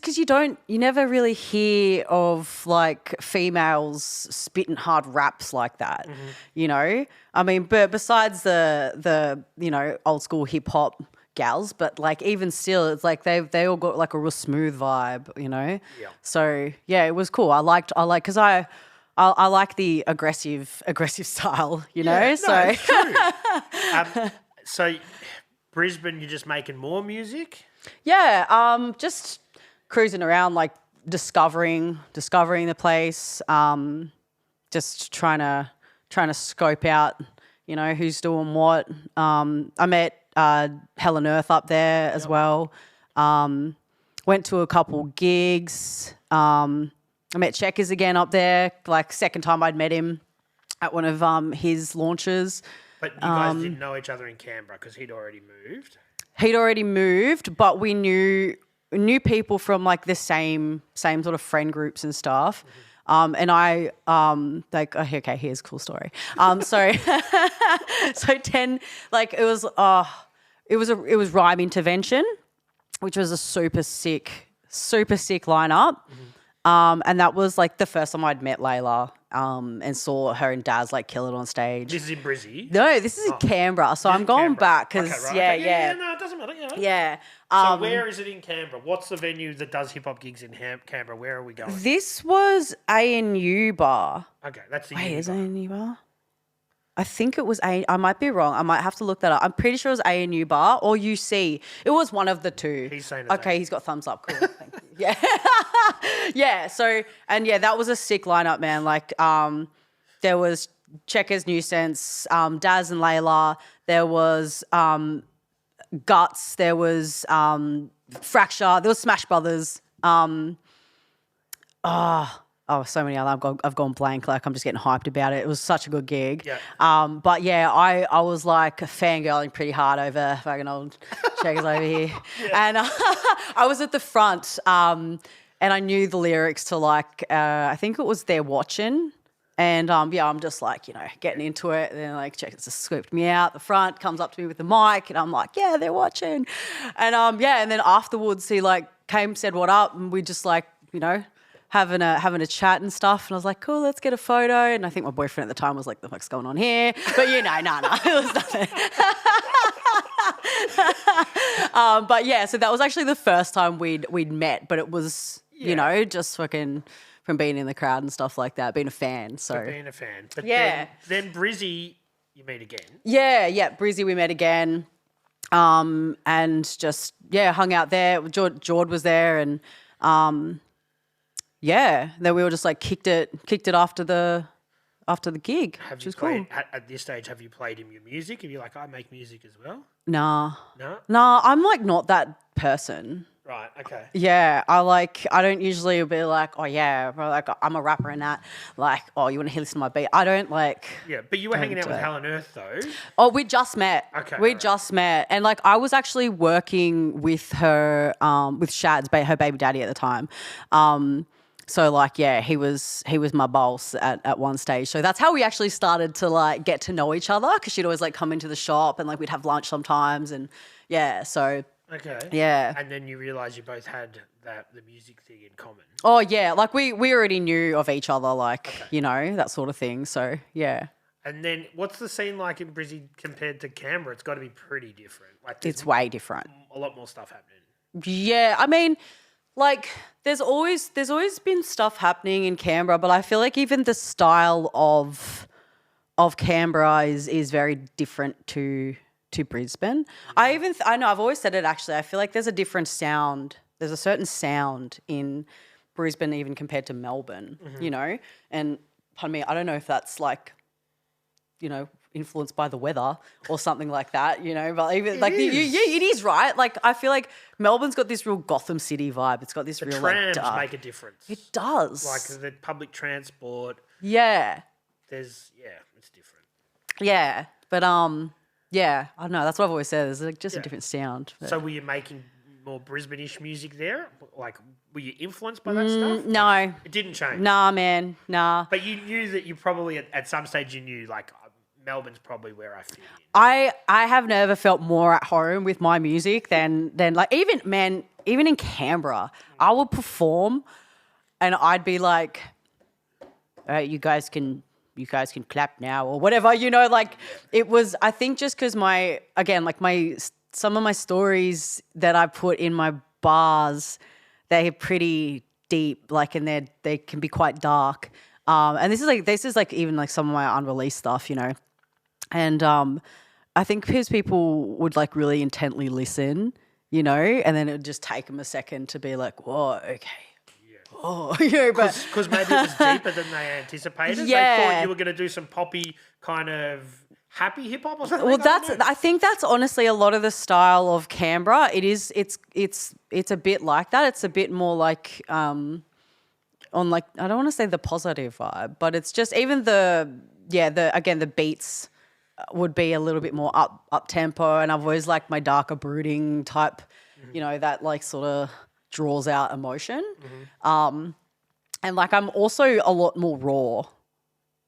because you never really hear of like females spitting hard raps like that, you know? I mean, but besides the you know, old school hip hop gals, but like even still, it's like they all got like a real smooth vibe, you know? Yeah. So yeah, it was cool. I like because I like the aggressive style, you know? Yeah, so it's true. So Brisbane, you're just making more music? Yeah, just cruising around, like discovering the place, just trying to scope out, you know, who's doing what. I met Hell on Earth up there as well. Went to a couple gigs. I met Checkers again up there, like second time I'd met him at one of his launches. But you guys didn't know each other in Canberra because he'd already moved? He'd already moved, but we knew people from like the same sort of friend groups and stuff. And I like, okay, here's a cool story. So 10, like it was Rhyme Intervention, which was a super sick lineup. And that was like the first time I'd met Layla and saw her and Daz like kill it on stage. This is in Brizzy? No, this is in Canberra. So I'm going back because, yeah, no, it doesn't matter. Yeah. So where is it in Canberra? What's the venue that does hip-hop gigs in Canberra? Where are we going? This was ANU Bar. Okay, that's the Wait, is ANU Bar? I think it was I might be wrong. I might have to look that up. I'm pretty sure it was ANU Bar or UC. It was one of the two. He's saying okay, he's got thumbs up. Cool. Thank you. Yeah. Yeah. So, and yeah, that was a sick lineup, man. Like, there was Checkers, Nuisance, Daz and Layla. There was Guts. There was Fracture. There was Smash Brothers. Oh, so many other. I've gone blank. Like I'm just getting hyped about it. It was such a good gig. Yeah. But yeah, I was like fangirling pretty hard over fucking old Checkers over here, and I was at the front, and I knew the lyrics to like I think it was They're Watching. And yeah, I'm just like, you know, getting into it. And then like Checkers just scooped me out the front, comes up to me with the mic, and I'm like, yeah, they're watching. And yeah, and then afterwards he like came, said what up, and we just like, you know, having a chat and stuff. And I was like, cool, let's get a photo. And I think my boyfriend at the time was like, the fuck's going on here? But you know, no, it was nothing. But yeah, so that was actually the first time we'd met, but it was, you know, just fucking from being in the crowd and stuff like that, being a fan. So being a fan. But yeah. then Brizzy, you meet again. Yeah, Brizzy we met again. And just, yeah, hung out there. Jord was there and yeah, then we were just like kicked it after the gig, which was cool. At this stage, have you played him your music? Have you like, I make music as well? Nah. No? Nah, I'm like not that person. Right, okay. Yeah, I don't usually be like, oh yeah, like I'm a rapper and that. Like, oh, you want to listen to my beat? I don't like. Yeah, but you were hanging out with Hell on Earth though. Oh, we just met. Okay. We just met. And like I was actually working with her, with Shad's, her baby daddy at the time. So like, yeah, he was my boss at one stage. So that's how we actually started to like get to know each other, because she'd always like come into the shop and like we'd have lunch sometimes, and yeah, so. Okay. Yeah. And then you realise you both had the music thing in common. Oh yeah, like we already knew of each other, like, you know, that sort of thing. So yeah. And then what's the scene like in Brizzy compared to Canberra? It's got to be pretty different. Like It's way different. A lot more stuff happening. Yeah, I mean, like there's always been stuff happening in Canberra, but I feel like even the style of Canberra is very different to Brisbane. I know I've always said it actually. I feel like there's a different sound. There's a certain sound in Brisbane even compared to Melbourne, you know? And pardon me, I don't know if that's like, you know, influenced by the weather or something like that, you know, but even like it is, right? Like I feel like Melbourne's got this real Gotham City vibe. It's got this real trams like dark. make a difference. It does. Like the public transport. Yeah. It's different. Yeah. But yeah, I don't know. That's what I've always said. There's like just a different sound. But. So were you making more Brisbane-ish music there? Like, were you influenced by that stuff? No. It didn't change? Nah, man. Nah. But you knew that you probably, at some stage you knew, like, Melbourne's probably where I fit in. I have never felt more at home with my music than like, even in Canberra, I would perform and I'd be like, all right, you guys can clap now or whatever, you know, like it was, I think just because some of my stories that I put in my bars, they're pretty deep, like, and they can be quite dark. And this is like even like some of my unreleased stuff, you know, and I think because people would like really intently listen, you know, and then it would just take them a second to be like, whoa, okay. Yeah. oh, you know, but because maybe it was deeper than they anticipated. Yeah. They thought you were going to do some poppy kind of happy hip hop or something. well, I think that's honestly a lot of the style of Canberra. It's a bit like that. It's a bit more like on like, I don't want to say the positive vibe, but it's just even the beats would be a little bit more up tempo, and I've always liked my darker brooding type, you know, that like sort of draws out emotion. And like I'm also a lot more raw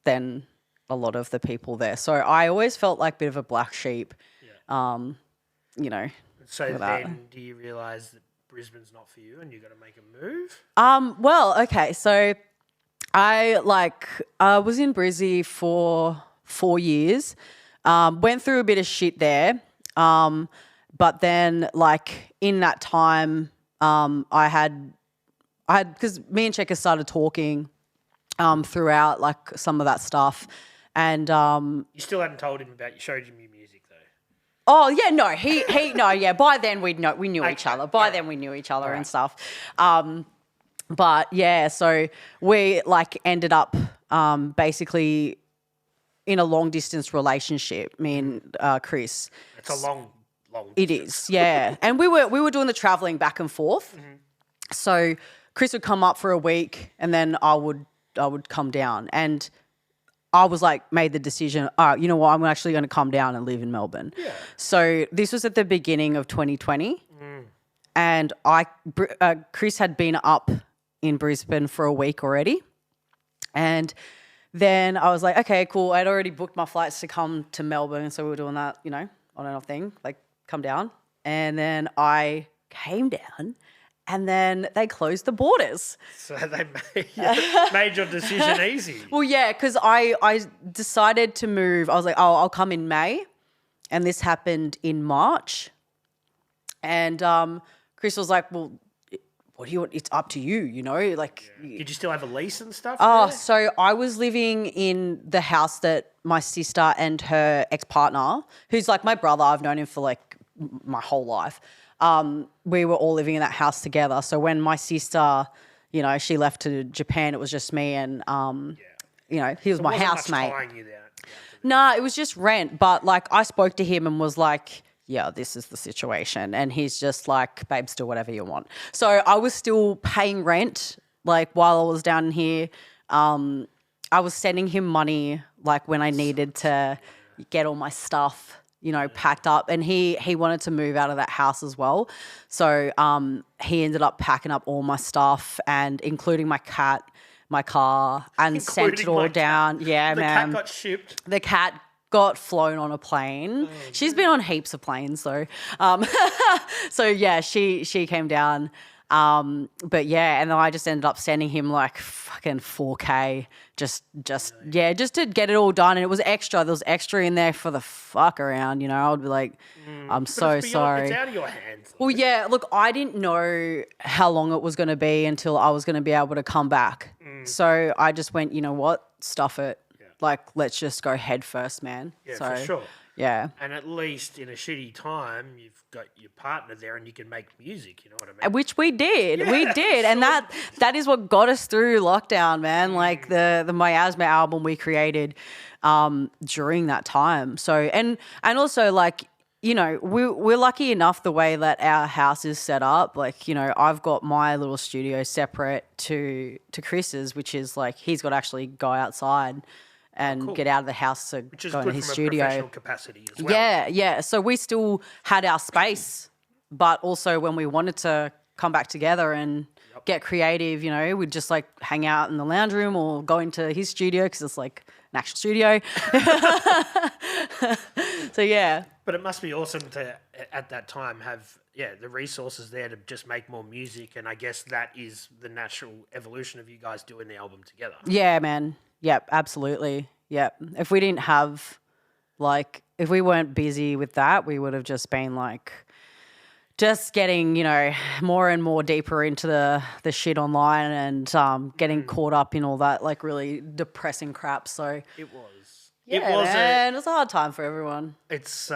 than a lot of the people there, so I always felt like a bit of a black sheep. You know. So then, do you realise that Brisbane's not for you, and you've got to make a move? Well, okay, so I was in Brizzy for 4 years. Went through a bit of shit there. But then like in that time, I had because me and Checker started talking throughout like some of that stuff. And you still hadn't told him about, you showed him your music though. Oh yeah, no, he no, yeah. By then we knew each other. By then we knew each other and stuff. But yeah, so we like ended up basically in a long distance relationship. Me and Chris. It's a long. It is, yeah. And we were doing the traveling back and forth. So Chris would come up for a week, and then I would come down, and I was like, made the decision, you know what, I'm actually going to come down and live in Melbourne. Yeah. So this was at the beginning of 2020. And Chris had been up in Brisbane for a week already. And then I was like, okay, cool. I'd already booked my flights to come to Melbourne. So we were doing that, you know, on and off thing, like come down. And then I came down. And then they closed the borders. So they made your decision easy. Well, yeah, because I decided to move. I was like, oh, I'll come in May. And this happened in March. And Chris was like, well, what do you want? It's up to you, you know? Like, Did you still have a lease and stuff? Oh, so I was living in the house that my sister and her ex-partner, who's like my brother, I've known him for like my whole life. We were all living in that house together. So when my sister, you know, she left to Japan, it was just me and, you know, he was my housemate. No, it was just rent. But like I spoke to him and was like, yeah, this is the situation. And he's just like, babes, do whatever you want. So I was still paying rent, like while I was down here. I was sending him money like when I needed to get all my stuff, you know, packed up, and he wanted to move out of that house as well. So he ended up packing up all my stuff, and including my cat, my car, and sent it all down. Yeah, man. The cat got shipped. The cat got flown on a plane. She's been on heaps of planes though. So yeah, she came down. But yeah, and then I just ended up sending him like fucking 4K just to get it all done. And it was extra. There was extra in there for the fuck around, you know. I would be like, I'm so sorry. It's out of your hands. Well, yeah, look, I didn't know how long it was going to be until I was going to be able to come back. So I just went, you know what, stuff it. Yeah. Like, let's just go head first, man. Yeah, for sure. Yeah. And at least in a shitty time, you've got your partner there and you can make music, you know what I mean? Which we did. Yeah, we did. And that is what got us through lockdown, man. Like the Miasma album we created during that time. So and also like, you know, we're lucky enough the way that our house is set up. Like, you know, I've got my little studio separate to Chris's, which is like he's got to actually go outside and get out of the house to go into his studio. A professional capacity as well. Yeah. So we still had our space, but also when we wanted to come back together and get creative, you know, we'd just like hang out in the lounge room or go into his studio because it's like an actual studio. So yeah. But it must be awesome to, at that time, have the resources there to just make more music, and I guess that is the natural evolution of you guys doing the album together. Yeah, man. Yep, absolutely. Yep. If we didn't have, like, if we weren't busy with that, we would have just been like, just getting, you know, more and more deeper into the shit online and getting caught up in all that, like, really depressing crap. So it was. Yeah, it was a hard time for everyone. It's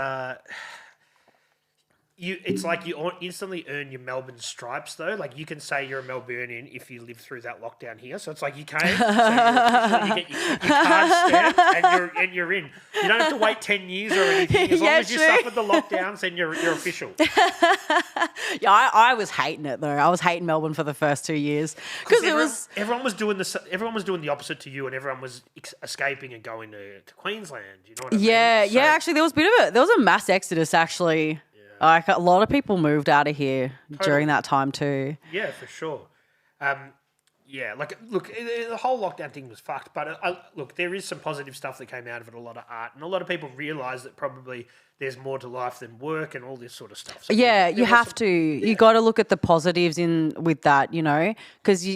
it's like you instantly earn your Melbourne stripes, though. Like, you can say you're a Melburnian if you live through that lockdown here. So it's like you came, so you get your card stamped, and you're in. You don't have to wait 10 years or anything. As long as you suffered the lockdowns, then you're official. Yeah, I was hating it though. I was hating Melbourne for the first 2 years because everyone was doing the opposite to you, and everyone was escaping and going to Queensland. You know what I mean? Yeah. Actually, there was a mass exodus actually. Like a lot of people moved out of here during that time too. Yeah, for sure. Like, look, the whole lockdown thing was fucked. But look, there is some positive stuff that came out of it. A lot of art, and a lot of people realise that probably there's more to life than work and all this sort of stuff. So yeah, you have to. Yeah. You got to look at the positives in with that, you know, because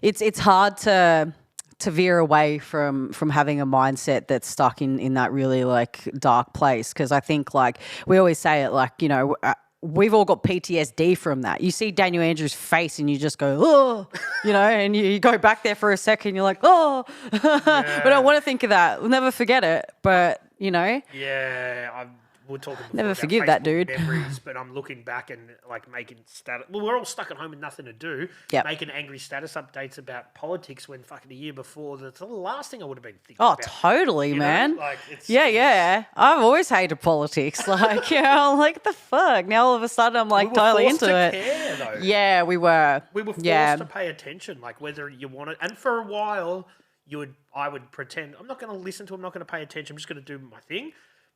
it's hard to veer away from having a mindset that's stuck in that really like dark place. Because I think like we always say it, like, you know, we've all got PTSD from that. You see Daniel Andrews' face and you just go, oh, you know, and you go back there for a second, you're like, oh, yeah. We don't want to think of that. We'll never forget it. But, you know. Yeah, we're talking never about forgive Facebook that dude. Memories, but I'm looking back and like making status. Well, we're all stuck at home with nothing to do. Yep. Making angry status updates about politics when fucking a year before. That's the last thing I would have been thinking Oh, about. totally, man. Like, yeah. I've always hated politics. Like, you know, like the fuck. Now all of a sudden I'm like totally into it. Care, though. Yeah, we were. We were forced to pay attention, like whether you want it. And for a while, I would pretend I'm not going to listen to. I'm not going to pay attention. I'm just going to do my thing.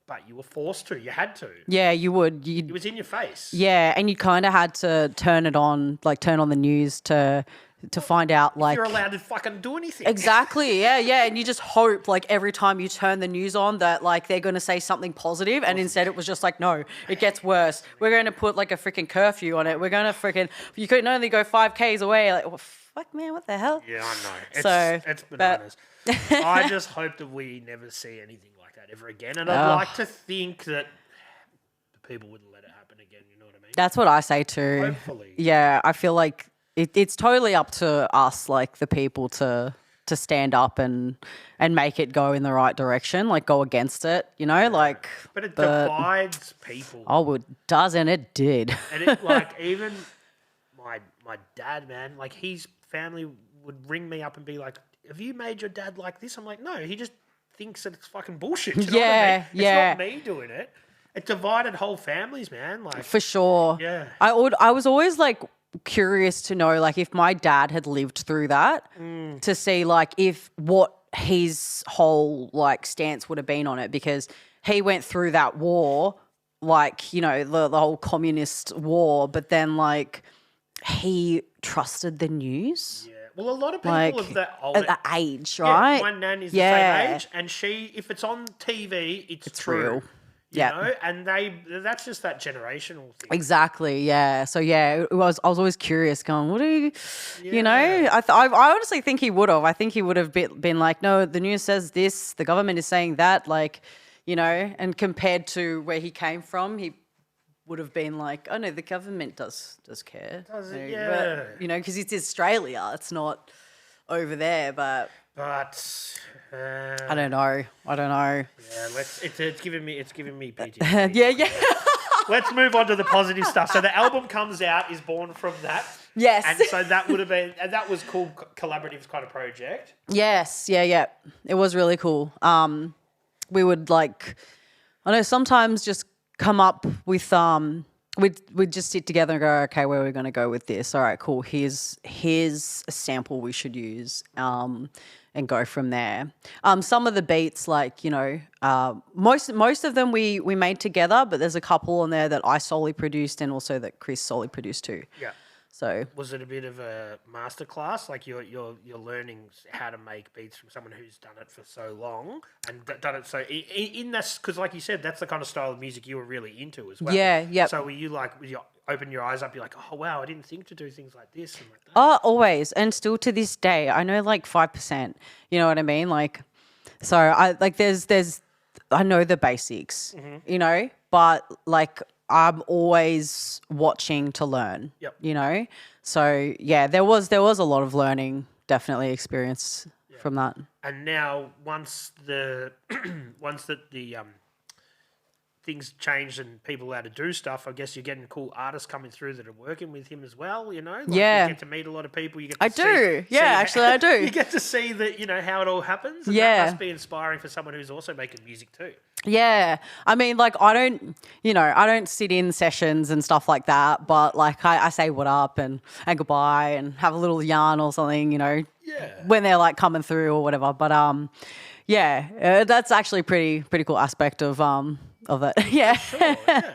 But you were forced to. You had to. Yeah, you would. It was in your face. Yeah, and you kind of had to turn on the news to find out, like... You're allowed to fucking do anything. Exactly, yeah. And you just hope, like, every time you turn the news on that, like, they're going to say something positive, and instead it was just like, no, it gets worse. We're going to put, like, a freaking curfew on it. We're going to freaking... You can only go 5 Ks away. Like, well, fuck, man, what the hell? Yeah, I know. It's bananas. I just hope that we never see anything like that ever again. And I'd like to think that the people wouldn't let it happen again. You know what I mean? That's what I say too. Hopefully. Yeah, I feel like it's totally up to us, like the people, to stand up and make it go in the right direction, like go against it, you know, like. But it divides people. Oh, it does, and it did. And it, like, even my dad, man, like his family would ring me up and be like, have you made your dad like this? I'm like, no, he just thinks that it's fucking bullshit. You know what I mean? Yeah. It's not me doing it. It divided whole families, man. Like, for sure. Yeah. I was always like curious to know, like, if my dad had lived through that, to see like what his whole like stance would have been on it, because he went through that war, like, you know, the whole communist war, but then like he trusted the news. Yeah. Well, a lot of people like, of that older age, right? Yeah, my nan is the same age, and if it's on TV, it's true. Real. You know, and that's just that generational thing. Exactly, yeah. So yeah, I was always curious, going, what do you know? I honestly think he would have. I think he would have been like, no, the news says this, the government is saying that, like, you know, and compared to where he came from, he would have been like, oh no, the government does care. Does it? You know, Yeah. but, you know, because it's Australia, it's not over there, but I don't know. Yeah, it's giving me PTSD. yeah. Let's move on to the positive stuff. So the album comes out, is born from that. Yes. And so that would have been, and that was cool, collaborative kind of project. Yes, yeah. It was really cool. We would like, I know sometimes just come up with we'd just sit together and go, okay, where are we going to go with this? All right, cool. Here's a sample we should use, and go from there. Some of the beats, like, you know, most of them we made together, but there's a couple on there that I solely produced and also that Chris solely produced too. Yeah. So was it a bit of a masterclass? Like you're learning how to make beats from someone who's done it for so long and done it so in this, because like you said, that's the kind of style of music you were really into as well. Yeah. So were you like, open your eyes up, you're like, oh wow, I didn't think to do things like this and like that. Oh, always, and still to this day, I know like 5%. You know what I mean? Like, so I like there's I know the basics, you know, but like I'm always watching to learn. Yep. You know, so yeah, there was a lot of learning, definitely experience from that. And now once the things changed and people are able to do stuff, I guess you're getting cool artists coming through that are working with him as well, you know? Like you get to meet a lot of people. You get to I do. You get to see that, you know, how it all happens. And that must be inspiring for someone who's also making music too. Yeah. I mean, like, I don't sit in sessions and stuff like that, but like I say what up and goodbye and have a little yarn or something, you know, when they're like coming through or whatever. But that's actually a pretty cool aspect of it. Yeah. Sure, yeah.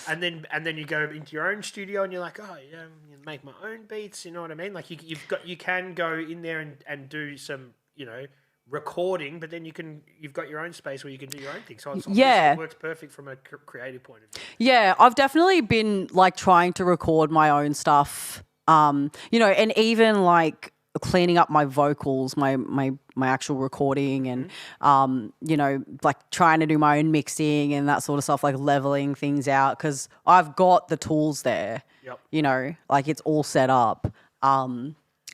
And then you go into your own studio and you're like, oh, yeah, you make my own beats, you know what I mean? Like you can go in there and do some, you know, recording, but then you've got your own space where you can do your own thing. So it works perfect from a creative point of view. Yeah, I've definitely been like trying to record my own stuff, you know, and even like cleaning up my vocals, my actual recording, and you know, like trying to do my own mixing and that sort of stuff, like leveling things out, because I've got the tools there. You know, like it's all set up.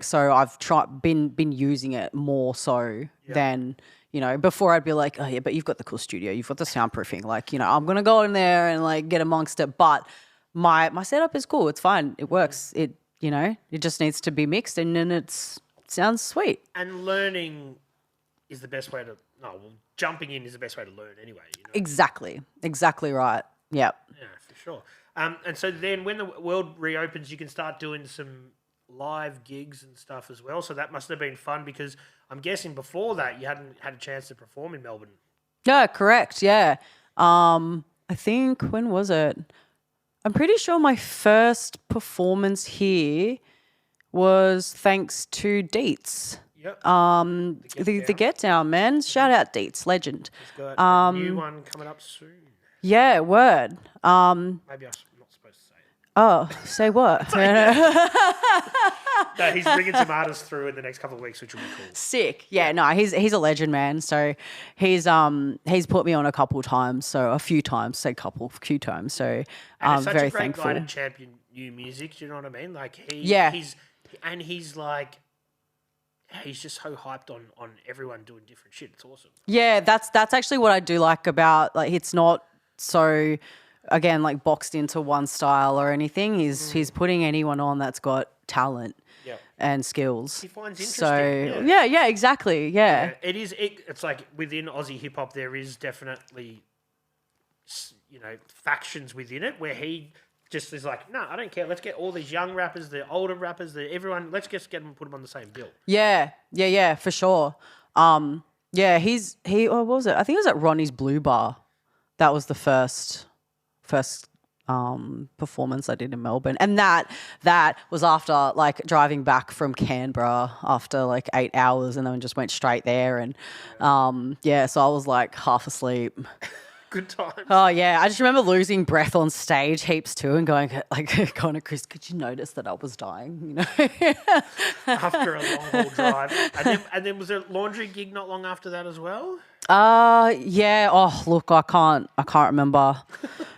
So I've been using it more so than, you know, before I'd be like, oh yeah, but you've got the cool studio, you've got the soundproofing, like, you know, I'm gonna go in there and like get amongst it. But my setup is cool, it's fine, it works. It, you know, it just needs to be mixed and then it sounds sweet. And learning is the best way to jumping in is the best way to learn anyway, you know? Exactly right. Yep. Yeah, for sure. And so then when the world reopens, you can start doing some live gigs and stuff as well. So that must have been fun, because I'm guessing before that you hadn't had a chance to perform in Melbourne. Yeah, correct. Yeah. I think, when was it? I'm pretty sure my first performance here was thanks to Deets. Yep. The Get Down, man. Shout out Deets, legend. He's got a new one coming up soon. Yeah, word. Maybe I'm not supposed to say it. Oh, say what? No, he's bringing some artists through in the next couple of weeks, which will be cool. Sick. Yeah, no, he's a legend, man. So he's put me on a few times. So I'm very thankful. He's such a great guy to champion new music. Do you know what I mean? Like he's just so hyped on everyone doing different shit. It's awesome. Yeah, that's actually what I do like about, like, it's not so, again, like boxed into one style or anything. He's putting anyone on that's got talent and skills. He finds interesting. So yeah, exactly. Yeah. It's like within Aussie hip hop there is definitely, you know, factions within it where he just is like, no, I don't care. Let's get all these young rappers, the older rappers, everyone. Let's just get them and put them on the same bill. Yeah, for sure. Yeah, what was it? I think it was at Ronnie's Blue Bar. That was the first performance I did in Melbourne, and that was after like driving back from Canberra after like 8 hours, and then just went straight there, and so I was like half asleep. Good times. Oh yeah, I just remember losing breath on stage heaps too, and going to Chris, could you notice that I was dying? You know, after a long haul drive, and then was there a laundry gig not long after that as well? Yeah. Oh, look, I can't remember.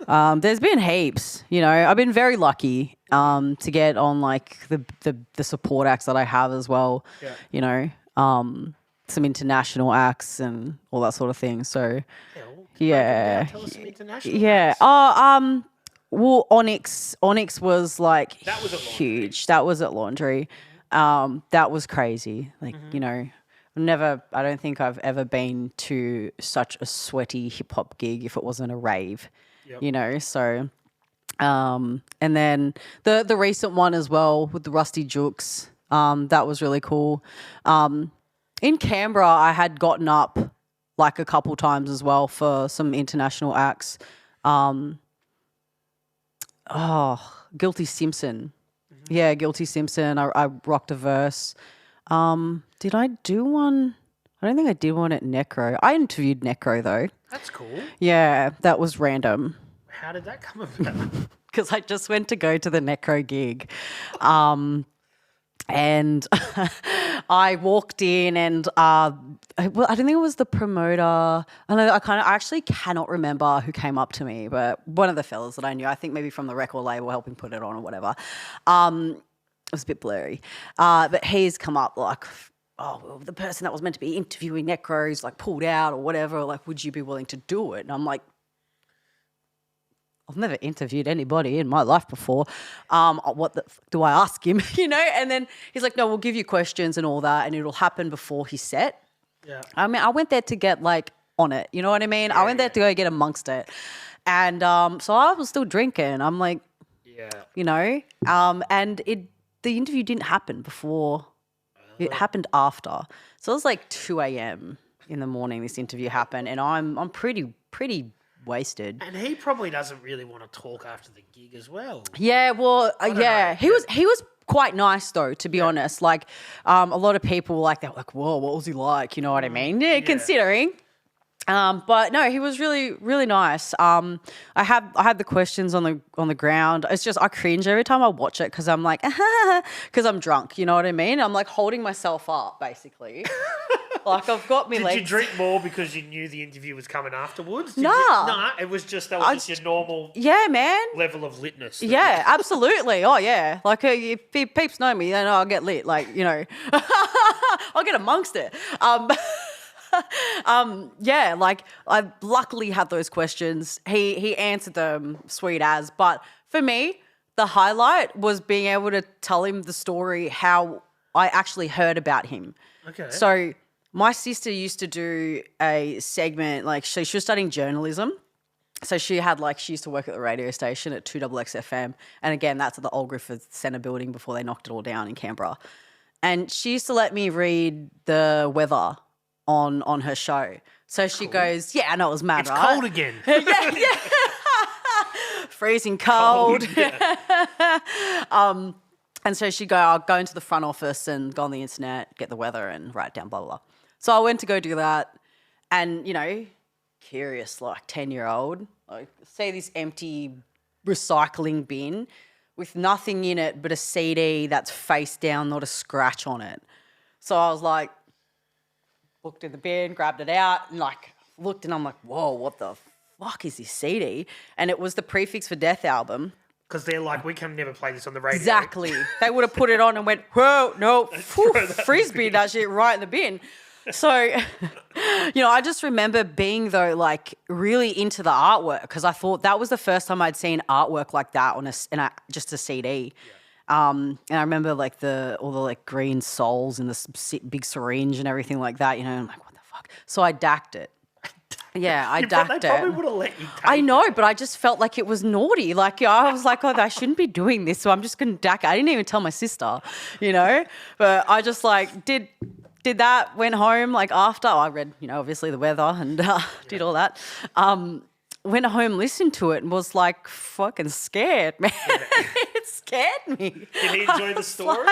There's been heaps. You know, I've been very lucky to get on like the support acts that I have as well. Yeah. You know, some international acts and all that sort of thing. So. Yeah. Tell us some international acts. Oh, well, Onyx was like huge. That was at Laundry. That was crazy. Like, you know, I don't think I've ever been to such a sweaty hip hop gig if it wasn't a rave. Yep. You know, so and then the recent one as well with the Rusty Jukes, that was really cool. In Canberra I had gotten up like a couple times as well for some international acts. Guilty Simpson. Mm-hmm. Yeah, Guilty Simpson. I rocked a verse. Did I do one? I don't think I did one at Necro. I interviewed Necro though. That's cool. Yeah, that was random. How did that come about? Because I just went to go to the Necro gig. And I walked in and I don't think it was the promoter. I actually cannot remember who came up to me, but one of the fellas that I knew, I think maybe from the record label helping put it on or whatever. It was a bit blurry. But he's come up like, oh, well, the person that was meant to be interviewing Necro's like pulled out or whatever. Like, would you be willing to do it? And I'm like, I've never interviewed anybody in my life before. What the fuck do I ask him? And then he's like, no, we'll give you questions and all that, and it'll happen before his set. Yeah. I mean, I went there to get like on it. You know what I mean? I went there to go get amongst it. And so I was still drinking. I'm like, and the interview didn't happen before. It happened after. So it was like 2 a.m. in the morning this interview happened, and I'm pretty wasted. And he probably doesn't really want to talk after the gig as well. Yeah, well, know. he was quite nice though, to be honest. Like, a lot of people they're like, whoa, what was he like? You know what I mean? Yeah, considering. But no, he was really, really nice. I had the questions on the ground. It's just I cringe every time I watch it because I'm like, because I'm drunk. You know what I mean? I'm like holding myself up, basically. Like I've got me legs. Did you drink more because you knew the interview was coming afterwards? Nah, it was just just your normal level of litness. Yeah, absolutely. Oh yeah, like if peeps know me, they know I'll get lit. Like I'll get amongst it. Like I luckily had those questions. He answered them sweet as. But for me, the highlight was being able to tell him the story how I actually heard about him. Okay. So my sister used to do a segment, like she was studying journalism. So she used to work at the radio station at 2XXFM. And again, that's at the Old Griffith Centre building before they knocked it all down in Canberra. And she used to let me read the weather on her show. So she goes, yeah, I know it was mad, it's right? Cold again. yeah. Freezing cold. And so she'd go, I'll go into the front office and go on the internet, get the weather and write down blah, blah, blah. So I went to go do that and, curious, like 10-year-old, like see this empty recycling bin with nothing in it but a CD that's face down, not a scratch on it. So I was like, looked in the bin, grabbed it out and looked and I'm like, whoa, what the fuck is this CD? And it was the Prefix for Death album. Because they're like, we can never play this on the radio. Exactly. They would have put it on and went, whoa, no, frisbee that shit right in the bin. So, I just remember being though really into the artwork because I thought that was the first time I'd seen artwork like that on just a CD. Yeah. And I remember all the green souls and this big syringe and everything like that. I'm like, what the fuck? So I dacked it. Yeah, I dacked it. They probably would have let you take I know, but I just felt like it was naughty. I was like, I shouldn't be doing this, so I'm just going to dack it. I didn't even tell my sister, But I just did that, went home after. I read, obviously the weather and did all that. Went home, listened to it and was fucking scared, man. Yeah. It scared me. Did he enjoy the story?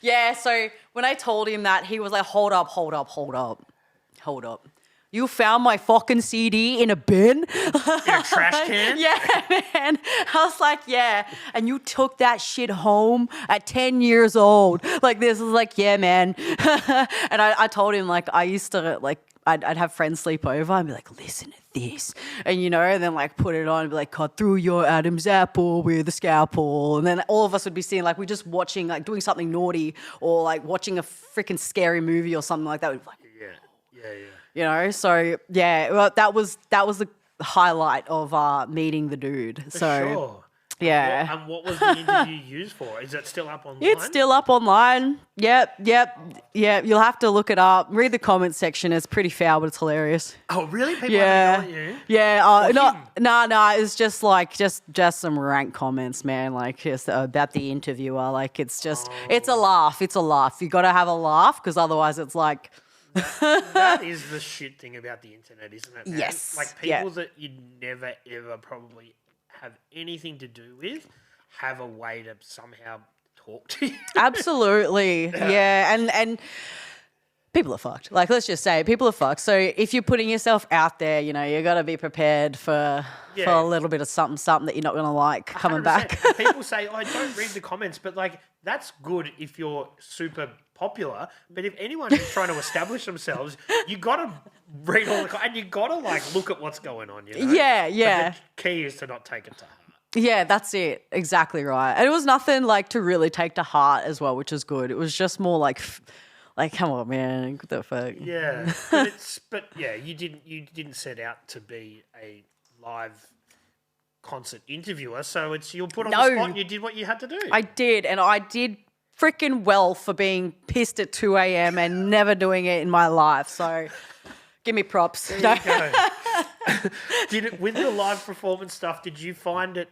Yeah, so when I told him that, he was like, hold up. You found my fucking CD in a bin? In a trash can? Yeah, man. I was like, yeah. And you took that shit home at 10 years old. This is yeah, man. And I told him, I used to, I'd have friends sleep over and be like, listen to this. And, and then, put it on and be like, cut through your Adam's apple with a scalpel. And then all of us would be seeing, we're just watching, doing something naughty or, watching a freaking scary movie or something like that. We'd be like, yeah. So yeah, well, that was the highlight of meeting the dude. For so sure. yeah. And what was the interview used for? Is it still up online? It's still up online. Yep. You'll have to look it up. Read the comments section. It's pretty foul, but it's hilarious. Oh, really? People have yelled at you? Yeah. No. It's just just some rank comments, man. Just about the interviewer. It's a laugh. It's a laugh. You got to have a laugh because otherwise it's that is the shit thing about the internet, isn't it, man? Yes. People that you'd never, ever probably have anything to do with have a way to somehow talk to you. Absolutely. Yeah. And people are fucked. Let's just say people are fucked. So if you're putting yourself out there, you got to be prepared for a little bit of something that you're not going to like coming 100%. back. People say, I don't read the comments, but that's good if you're super popular. But if anyone is trying to establish themselves, you got to read all the and you got to look at what's going on. Yeah. But the key is to not take it to heart. Yeah, that's it. Exactly right. And it was nothing to really take to heart as well, which is good. It was just more come on, man, what the fuck? Yeah, but you didn't set out to be a live concert interviewer, so you're put on No. the spot and you did what you had to do. I did, and I did freaking well for being pissed at 2 a.m. and never doing it in my life. So give me props. There you go. With the live performance stuff, did you find it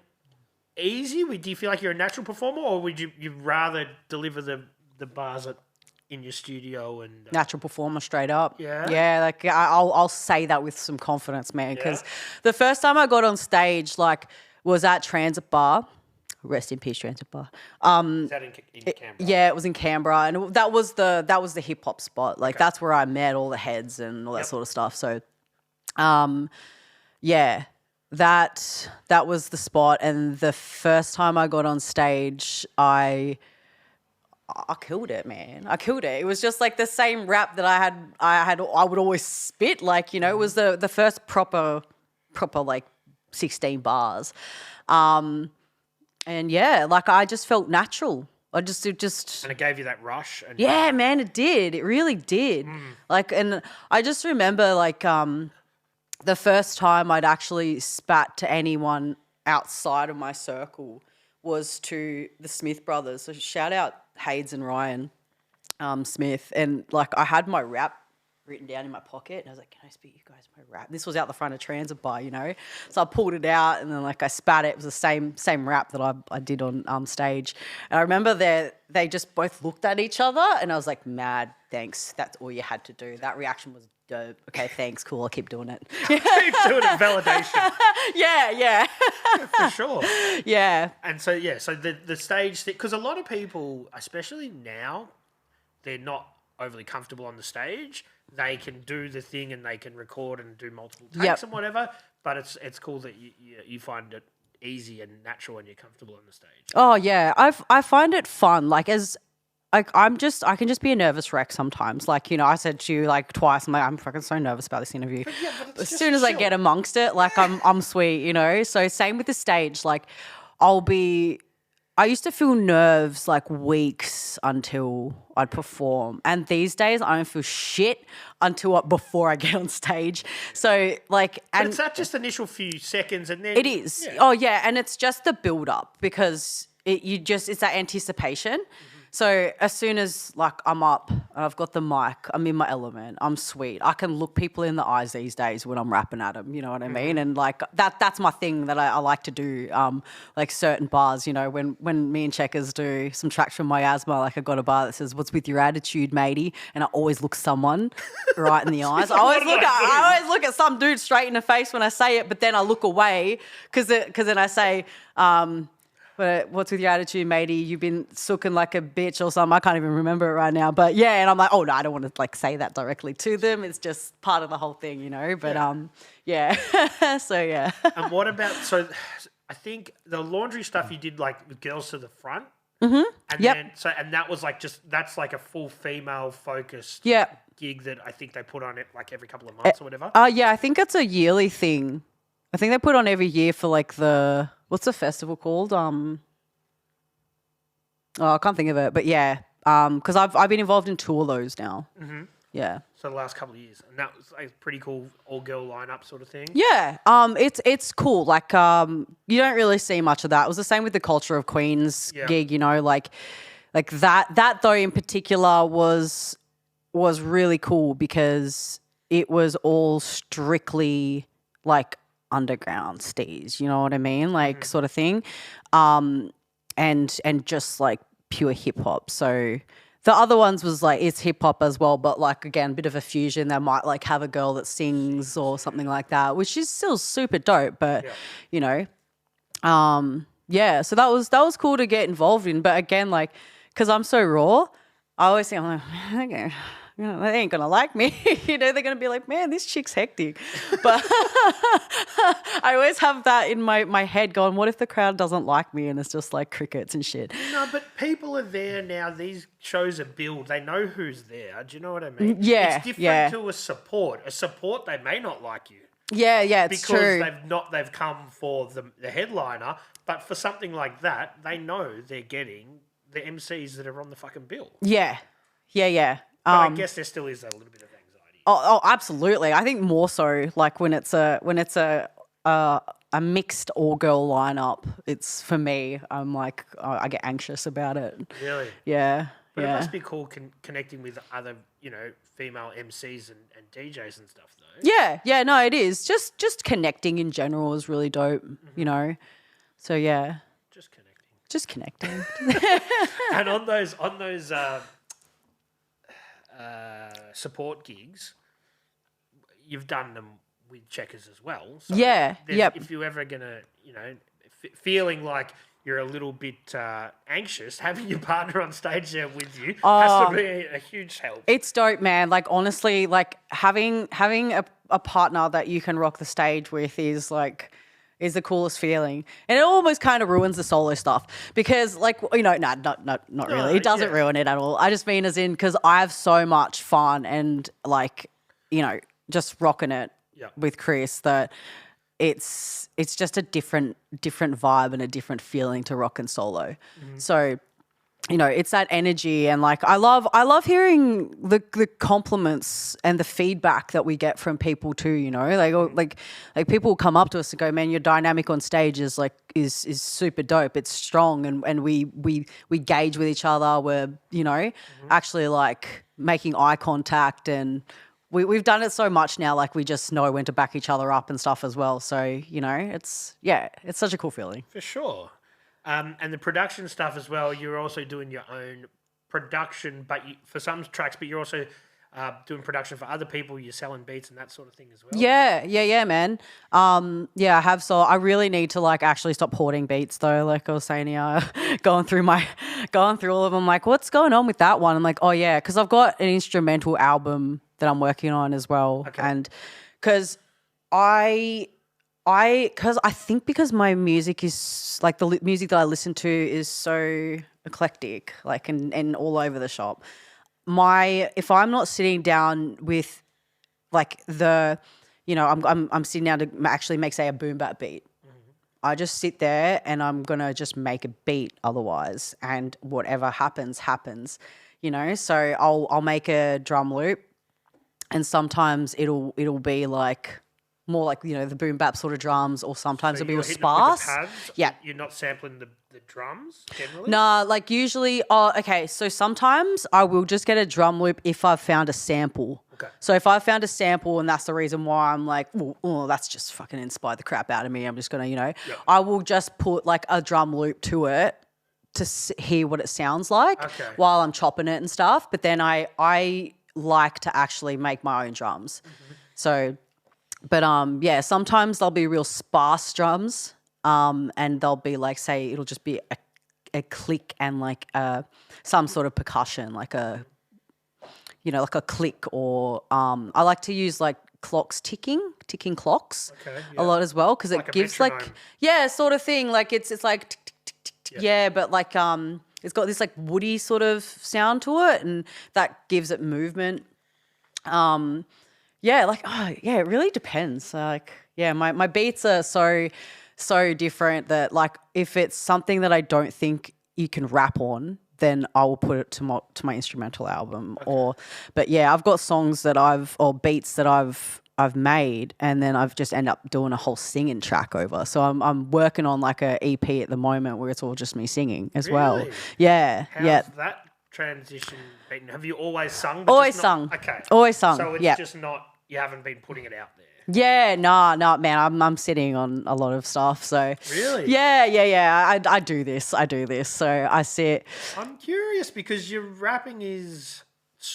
easy? Do you feel like you're a natural performer, or would you rather deliver the bars in your studio and Natural performer, straight up. Yeah? Like I'll say that with some confidence, man. Because the first time I got on stage, like, was at Transit Bar. Rest in peace, Transit Bar. is that in Canberra? Yeah, it was in Canberra, and that was the hip hop spot. Like that's where I met all the heads and all that sort of stuff. So, yeah, that was the spot. And the first time I got on stage, I killed it, man. I killed it. It was just like the same rap that I would always spit. Like, you know, it was the first proper like 16 bars. And yeah, like I just felt natural. It just And it gave you that rush. And yeah, man, it did. It really did. Like, and I just remember like the first time I'd actually spat to anyone outside of my circle was to the Smith brothers. So shout out Hayes and Ryan Smith. And like I had my rap written down in my pocket, and I was like, "Can I spit you guys my rap?" This was out the front of Transit Bar, you know. So I pulled it out, and then like I spat it. It was the same rap that I did on stage. And I remember they just both looked at each other, and I was like, "Mad, thanks. That's all you had to do." That reaction was dope. Okay, thanks. Cool. I'll keep doing it. Keep doing it. Validation. Yeah. For sure. Yeah. And so the stage thing, because a lot of people, especially now, they're not overly comfortable on the stage. They can do the thing and they can record and do multiple takes and whatever. But it's cool that you find it easy and natural and you're comfortable on the stage. Oh yeah, I find it fun. Like I can just be a nervous wreck sometimes. Like, you know, I said to you like twice, I'm fucking so nervous about this interview. But As soon as I get amongst it, like I'm sweet, you know. So same with the stage. Like I used to feel nerves like weeks until I'd perform. And these days I don't feel shit before I get on stage. So like, But it's that just initial few seconds and then it is. Yeah. Oh yeah. And it's just the build up because it's that anticipation. So as soon as like I'm up and I've got the mic, I'm in my element, I'm sweet. I can look people in the eyes these days when I'm rapping at them, you know what I mean? And like that's my thing that I like to do, like certain bars, you know, when me and Checkers do some tracks from Miasma, like I got a bar that says, "What's with your attitude, matey?" And I always look someone right in the eyes. I always look at some dude straight in the face when I say it, but then I look away because then I say, "But what's with your attitude, matey? You've been sooking like a bitch or something." I can't even remember it right now. But yeah, and I'm like, oh no, I don't want to like say that directly to them. It's just part of the whole thing, you know. But yeah. So yeah. And what about I think the laundry stuff you did like with Girls to the Front. Mm-hmm. And then and that was like that's like a full female focused gig that I think they put on it like every couple of months or whatever. Yeah, I think it's a yearly thing. I think they put on every year for like what's the festival called? I can't think of it, but yeah, because I've been involved in two of those now. Mm-hmm. Yeah. So the last couple of years, and that was a pretty cool all girl lineup sort of thing. Yeah. It's cool. Like you don't really see much of that. It was the same with the Culture of Queens gig. You know, like that though in particular was really cool because it was all strictly like underground steez, you know what I mean? Like sort of thing. And just like pure hip hop. So the other ones was like it's hip hop as well, but like again, a bit of a fusion. They might like have a girl that sings or something like that, which is still super dope, but you know. So that was cool to get involved in. But again, like because I'm so raw, I always think I'm like, okay, you know, they ain't gonna like me. You know, they're gonna be like, man, this chick's hectic. But I always have that in my head going, what if the crowd doesn't like me and it's just like crickets and shit? No, but people are there now. These shows are built. They know who's there. Do you know what I mean? Yeah. It's different to a support. A support, they may not like you. Yeah, it's true. Because they've come for the headliner, but for something like that, they know they're getting the MCs that are on the fucking bill. Yeah. But I guess there still is a little bit of anxiety. Oh, absolutely. I think more so like when it's a a mixed all-girl lineup, it's for me. I'm like, I get anxious about it. Really? Yeah. But it yeah. must be cool connecting with other, female MCs and DJs and stuff, though. Yeah, no, it is. Just connecting in general is really dope, So yeah, Just connecting. just connecting. And on those support gigs, you've done them with Checkers as well. So Yeah, yep. If you're ever gonna, feeling like you're a little bit anxious, having your partner on stage there with you has to be a huge help. It's dope, man. Like honestly, like having a partner that you can rock the stage with is the coolest feeling. And it almost kind of ruins the solo stuff because not really. It doesn't ruin it at all. I just mean as in because I have so much fun and just rocking it with Chris that it's just a different vibe and a different feeling to rock and solo. So it's that energy and I love hearing the compliments and the feedback that we get from people too, like people will come up to us and go, man, your dynamic on stage is super dope. It's strong and we gauge with each other. We're, actually making eye contact and we've done it so much now, we just know when to back each other up and stuff as well. So, it's such a cool feeling. For sure. And the production stuff as well, you're also doing your own production, for some tracks, but you're also doing production for other people. You're selling beats and that sort of thing as well. Yeah, man. I have. So I really need to actually stop hoarding beats though. Like I was saying, going through all of them, what's going on with that one? I'm like, oh yeah, because I've got an instrumental album that I'm working on as well, okay. And because I think because my music is the music that I listen to is so eclectic, and all over the shop. If I'm not sitting down with I'm sitting down to actually make say a boom bap beat. I just sit there and I'm gonna just make a beat otherwise, and whatever happens. So I'll make a drum loop, and sometimes it'll be more the boom bap sort of drums, or sometimes it'll be sparse. Yeah, you're not sampling the drums generally. Nah, usually. Oh, okay. So sometimes I will just get a drum loop if I've found a sample. Okay. So if I found a sample and that's the reason why I'm that's just fucking inspired the crap out of me. I'm just gonna, I will just put a drum loop to it to hear what it sounds like while I'm chopping it and stuff. But then I like to actually make my own drums. So. But sometimes they'll be real sparse drums, and they'll be say it'll just be a click and some sort of percussion, like a click, or I like to use clocks ticking clocks a lot as well because it gives sort of thing it's tick, tick, tick, tick, tick. But it's got this woody sort of sound to it, and that gives it movement. It really depends. My beats are so different that if it's something that I don't think you can rap on, then I will put it to my instrumental album. I've got songs or beats that I've made, and then I've just end up doing a whole singing track over. So I'm working on a EP at the moment where it's all just me singing as well. Yeah. How's that transition been? Have you always sung? Always sung. Okay. Always sung. So it's just not, you haven't been putting it out there. Yeah, no, man, I'm sitting on a lot of stuff. So really, yeah. I do this. So I sit. I'm curious because your rapping is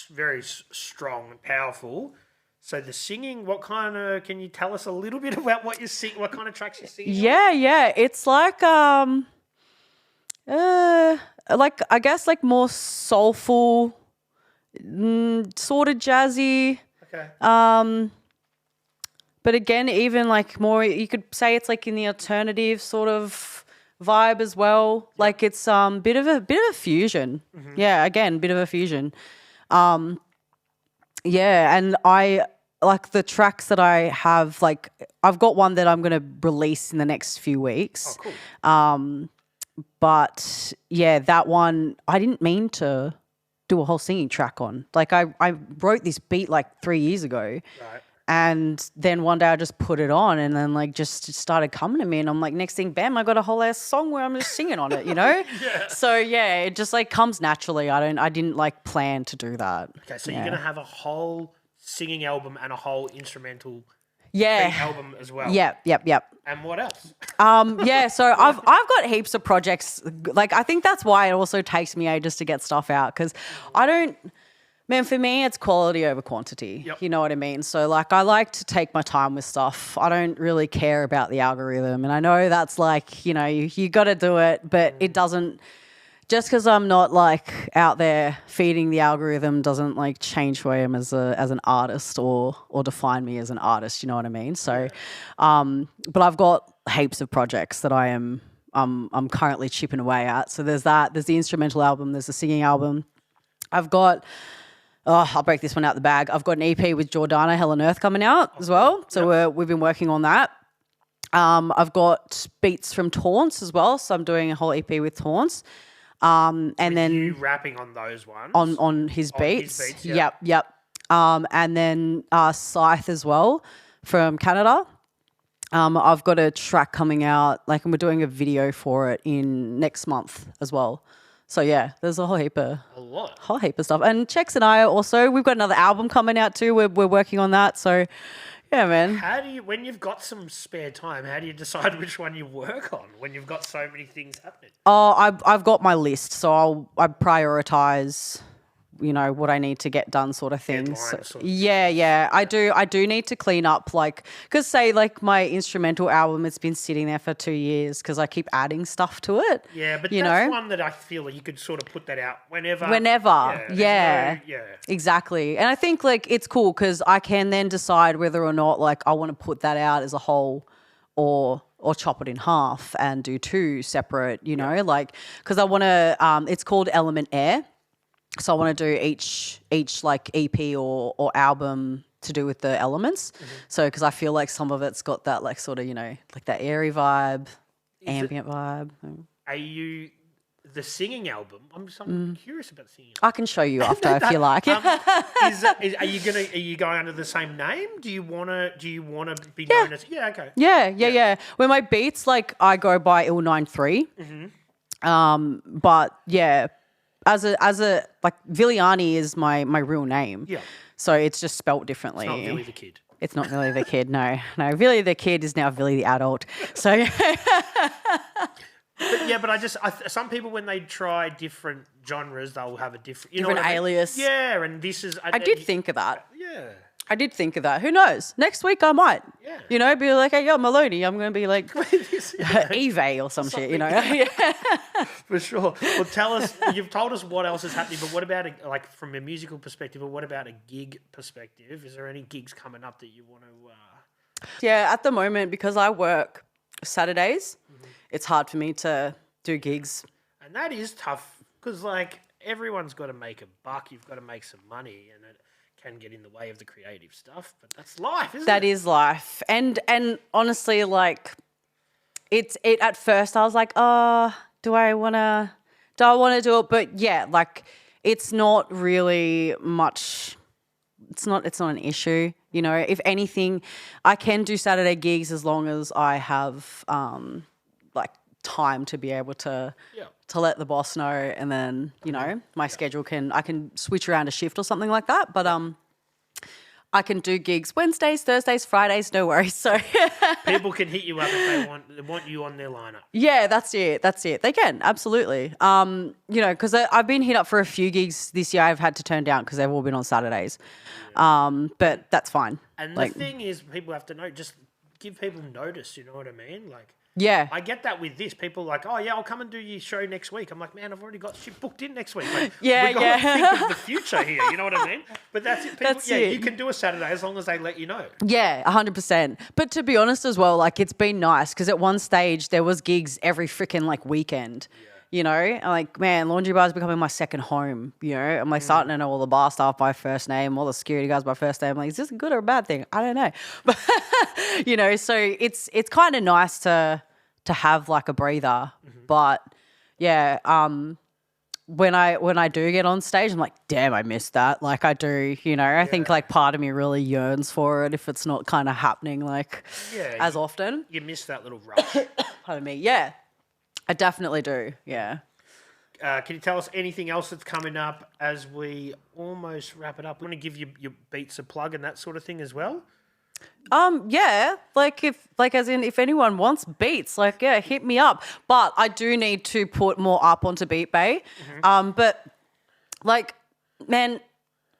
very strong and powerful. So the singing, what kind of? Can you tell us a little bit about what you sing? What kind of tracks you sing? Yeah. It's I guess more soulful, sort of jazzy. Okay. But again, even more, you could say it's in the alternative sort of vibe as well. It's bit of a fusion. Yeah, again, bit of a fusion. And I the tracks that I have. I've got one that I'm going to release in the next few weeks. Oh, cool. But yeah, that one I didn't mean to do a whole singing track on. I wrote this beat 3 years ago. Right. And then one day I just put it on and then like just started coming to me and I'm like, next thing, bam, I got a whole ass song where I'm just singing on it, you know? So yeah, it just like comes naturally. I didn't like plan to do that. Okay, so you're going to have a whole singing album and a whole instrumental beat Yeah. album as well. Yep. And what else? Yeah, so I've got heaps of projects. Like I think that's why it also takes me ages to get stuff out because I don't. Man, for me, it's quality over quantity. Yep. You know what I mean? So, like, I like to take my time with stuff. I don't really care about the algorithm. And I know that's like, you know, you got to do it, but it doesn't, just because I'm not like out there feeding the algorithm doesn't like change who I am as an artist or define me as an artist. You know what I mean? So, but I've got heaps of projects that I'm currently chipping away at. So there's the instrumental album, there's the singing album. I've got... Oh, I'll break this one out the bag. I've got an EP with Jordana, Hell on Earth coming out as well. So we've been working on that. I've got beats from Taunts as well. So I'm doing a whole EP with Taunts. And then you rapping on those ones? On his beats. Yep. And then Scythe as well from Canada. I've got a track coming out, and we're doing a video for it in next month as well. So yeah, there's a whole heap of stuff. And Chex and I we've got another album coming out too. We're working on that. So yeah, man. How do you, when you've got some spare time, how do you decide which one you work on when you've got so many things happening? Oh, I've got my list, so I prioritize, you know, what I need to get done, sort of thing. So, yeah. I do need to clean up, because say my instrumental album, it's been sitting there for 2 years because I keep adding stuff to it. Yeah, but that's one that I feel like you could sort of put that out whenever. Yeah. Exactly. And I think it's cool because I can then decide whether or not I want to put that out as a whole or chop it in half and do 2 separate, you know, because I want to, it's called Element Air. So I want to do each EP or album to do with the elements. Mm-hmm. So because I feel like some of it's got that sort of, you know, that airy vibe, ambient vibe. Are you the singing album? I'm curious about the singing album. I can show you after if you like. Are you going under the same name? Do you wanna be known as? Yeah, okay. Yeah. When my beats, I go by Il93. Mm-hmm. But yeah. As a Viliani is my real name. Yeah. So it's just spelt differently. It's not Vili the Kid. It's not Vili the Kid, no. Vili the Kid is now Vili the adult. So But some people when they try different genres, they'll have a different alias. Yeah, and this is I did think of that. Yeah. I did think of that. Who knows? Next week I might. Yeah. You know, be like, hey, yo, Maloney. I'm going to be like Eve or some shit, you know. For sure. Well, tell us, you've told us what else is happening, but what about, from a musical perspective, or what about a gig perspective? Is there any gigs coming up that you want to... Yeah, at the moment, because I work Saturdays, it's hard for me to do gigs. And that is tough because, everyone's got to make a buck. You've got to make some money, and it can get in the way of the creative stuff, but that's life, isn't it? That is life. And honestly, it's at first I was like, do I want to do it? But yeah, it's not really much. It's not an issue. You know, if anything, I can do Saturday gigs as long as I have time to be able to let the boss know, and then, you know, my schedule I can switch around a shift or something like that. But I can do gigs Wednesdays, Thursdays, Fridays, no worries. So people can hit you up if they want you on their lineup. Yeah, that's it. They can, absolutely. You know, because I've been hit up for a few gigs this year I've had to turn down because they've all been on Saturdays. But that's fine. And the thing is, people have to know, just give people notice, you know what I mean? Yeah. I get that with this. People oh yeah, I'll come and do your show next week. I'm like, man, I've already got shit booked in next week. We got to think of the future here. You know what I mean? But that's it. People, you can do a Saturday as long as they let you know. Yeah, 100%. But to be honest as well, it's been nice because at one stage there was gigs every freaking weekend. Yeah. You know, man, Laundry Bar is becoming my second home. You know, I'm starting to know all the bar staff by first name, all the security guys by first name. Is this a good or a bad thing? I don't know. But you know, so it's kind of nice to have a breather. Mm-hmm. But yeah, when I do get on stage, I'm like, damn, I missed that. Like I do, you know. I think like part of me really yearns for it if it's not kind of happening like as often. You miss that little rush. Pardon me. Yeah, I definitely do. Yeah. Can you tell us anything else that's coming up as we almost wrap it up? Want to give your beats a plug and that sort of thing as well? Yeah, like if anyone wants beats, like yeah, hit me up. But I do need to put more up onto BeatBay. But like, man,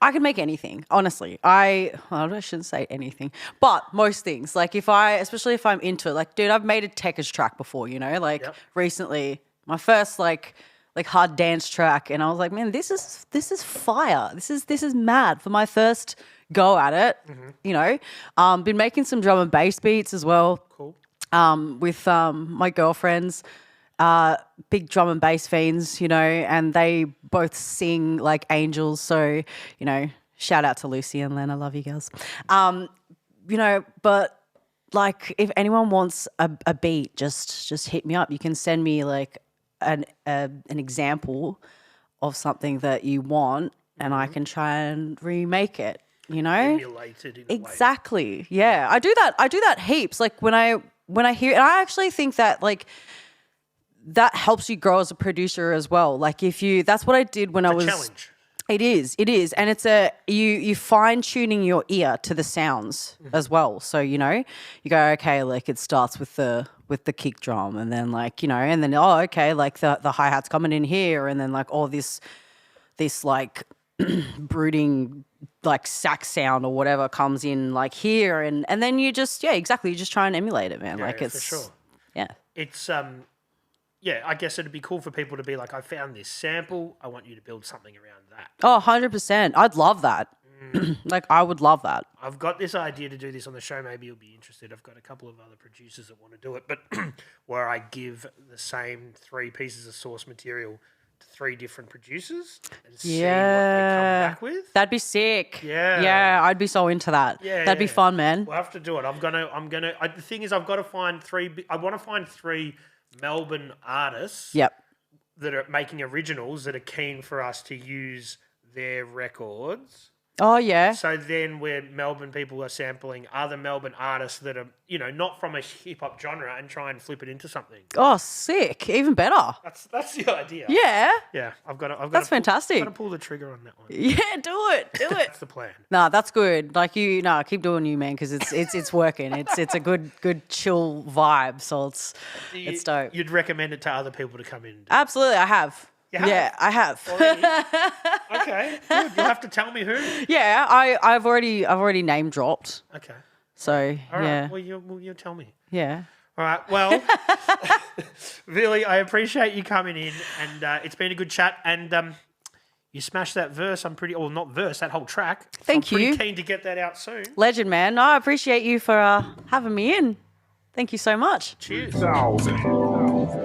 I can make anything. Honestly, I shouldn't say anything, but most things. Like especially if I'm into it. Like, dude, I've made a Techers track before. You know, like recently, my first like hard dance track, and I was like, man, this is fire. This is mad for my first go at it. You know, been making some drum and bass beats as well. Cool. With my girlfriends, big drum and bass fiends, you know, and they both sing like angels. So, you know, shout out to Lucy and Lena, love you girls. You know, but like if anyone wants a beat, just hit me up. You can send me like an example of something that you want, and I can try and remake it. You know, emulated in exactly. a way. Yeah, I do that heaps. Like when I hear, and I actually think that like that helps you grow as a producer as well. Like that's what I did when I was. Challenge. It is, and it's you fine tuning your ear to the sounds as well. So you know, you go okay, like it starts with the kick drum, and then like you know, and then okay, like the hi hat's coming in here, and then like all this like brooding like sax sound or whatever comes in like here, and then you just you just try and emulate it, man. Like it's for sure. Yeah, it's I guess it'd be cool for people to be like, I found this sample, I want you to build something around that. Oh, 100%. I'd love that. Like I would love that. I've got this idea to do this on the show. Maybe you'll be interested. I've got a couple of other producers that want to do it, but where I give the same 3 pieces of source material to 3 different producers and see what they come back with. That'd be sick. Yeah. Yeah, I'd be so into that. Yeah, That'd be fun, man. We'll have to do it. The thing is, I've got to find 3. I want to find 3 Melbourne artists. Yep. That are making originals that are keen for us to use their records. Oh, yeah. So then where Melbourne people are sampling other Melbourne artists that are, you know, not from a hip-hop genre and try and flip it into something. Oh, sick. Even better. That's the idea. Yeah. Yeah, That's fantastic. I've got to pull the trigger on that one. Yeah, do it. That's the plan. Nah, that's good. Like keep doing you, man, because it's working. It's a good chill vibe. So it's dope. You'd recommend it to other people to come in? Absolutely, I have. Have? Yeah, I have. Okay, good. You'll have to tell me who. Yeah, I've already name dropped. Okay. So All right. yeah. Well, you'll tell me. Yeah. All right. Well, Vili, I appreciate you coming in, and it's been a good chat. And you smashed that verse. That whole track. Thank you. Pretty keen to get that out soon. Legend, man. No, I appreciate you for having me in. Thank you so much. Cheers. 2000.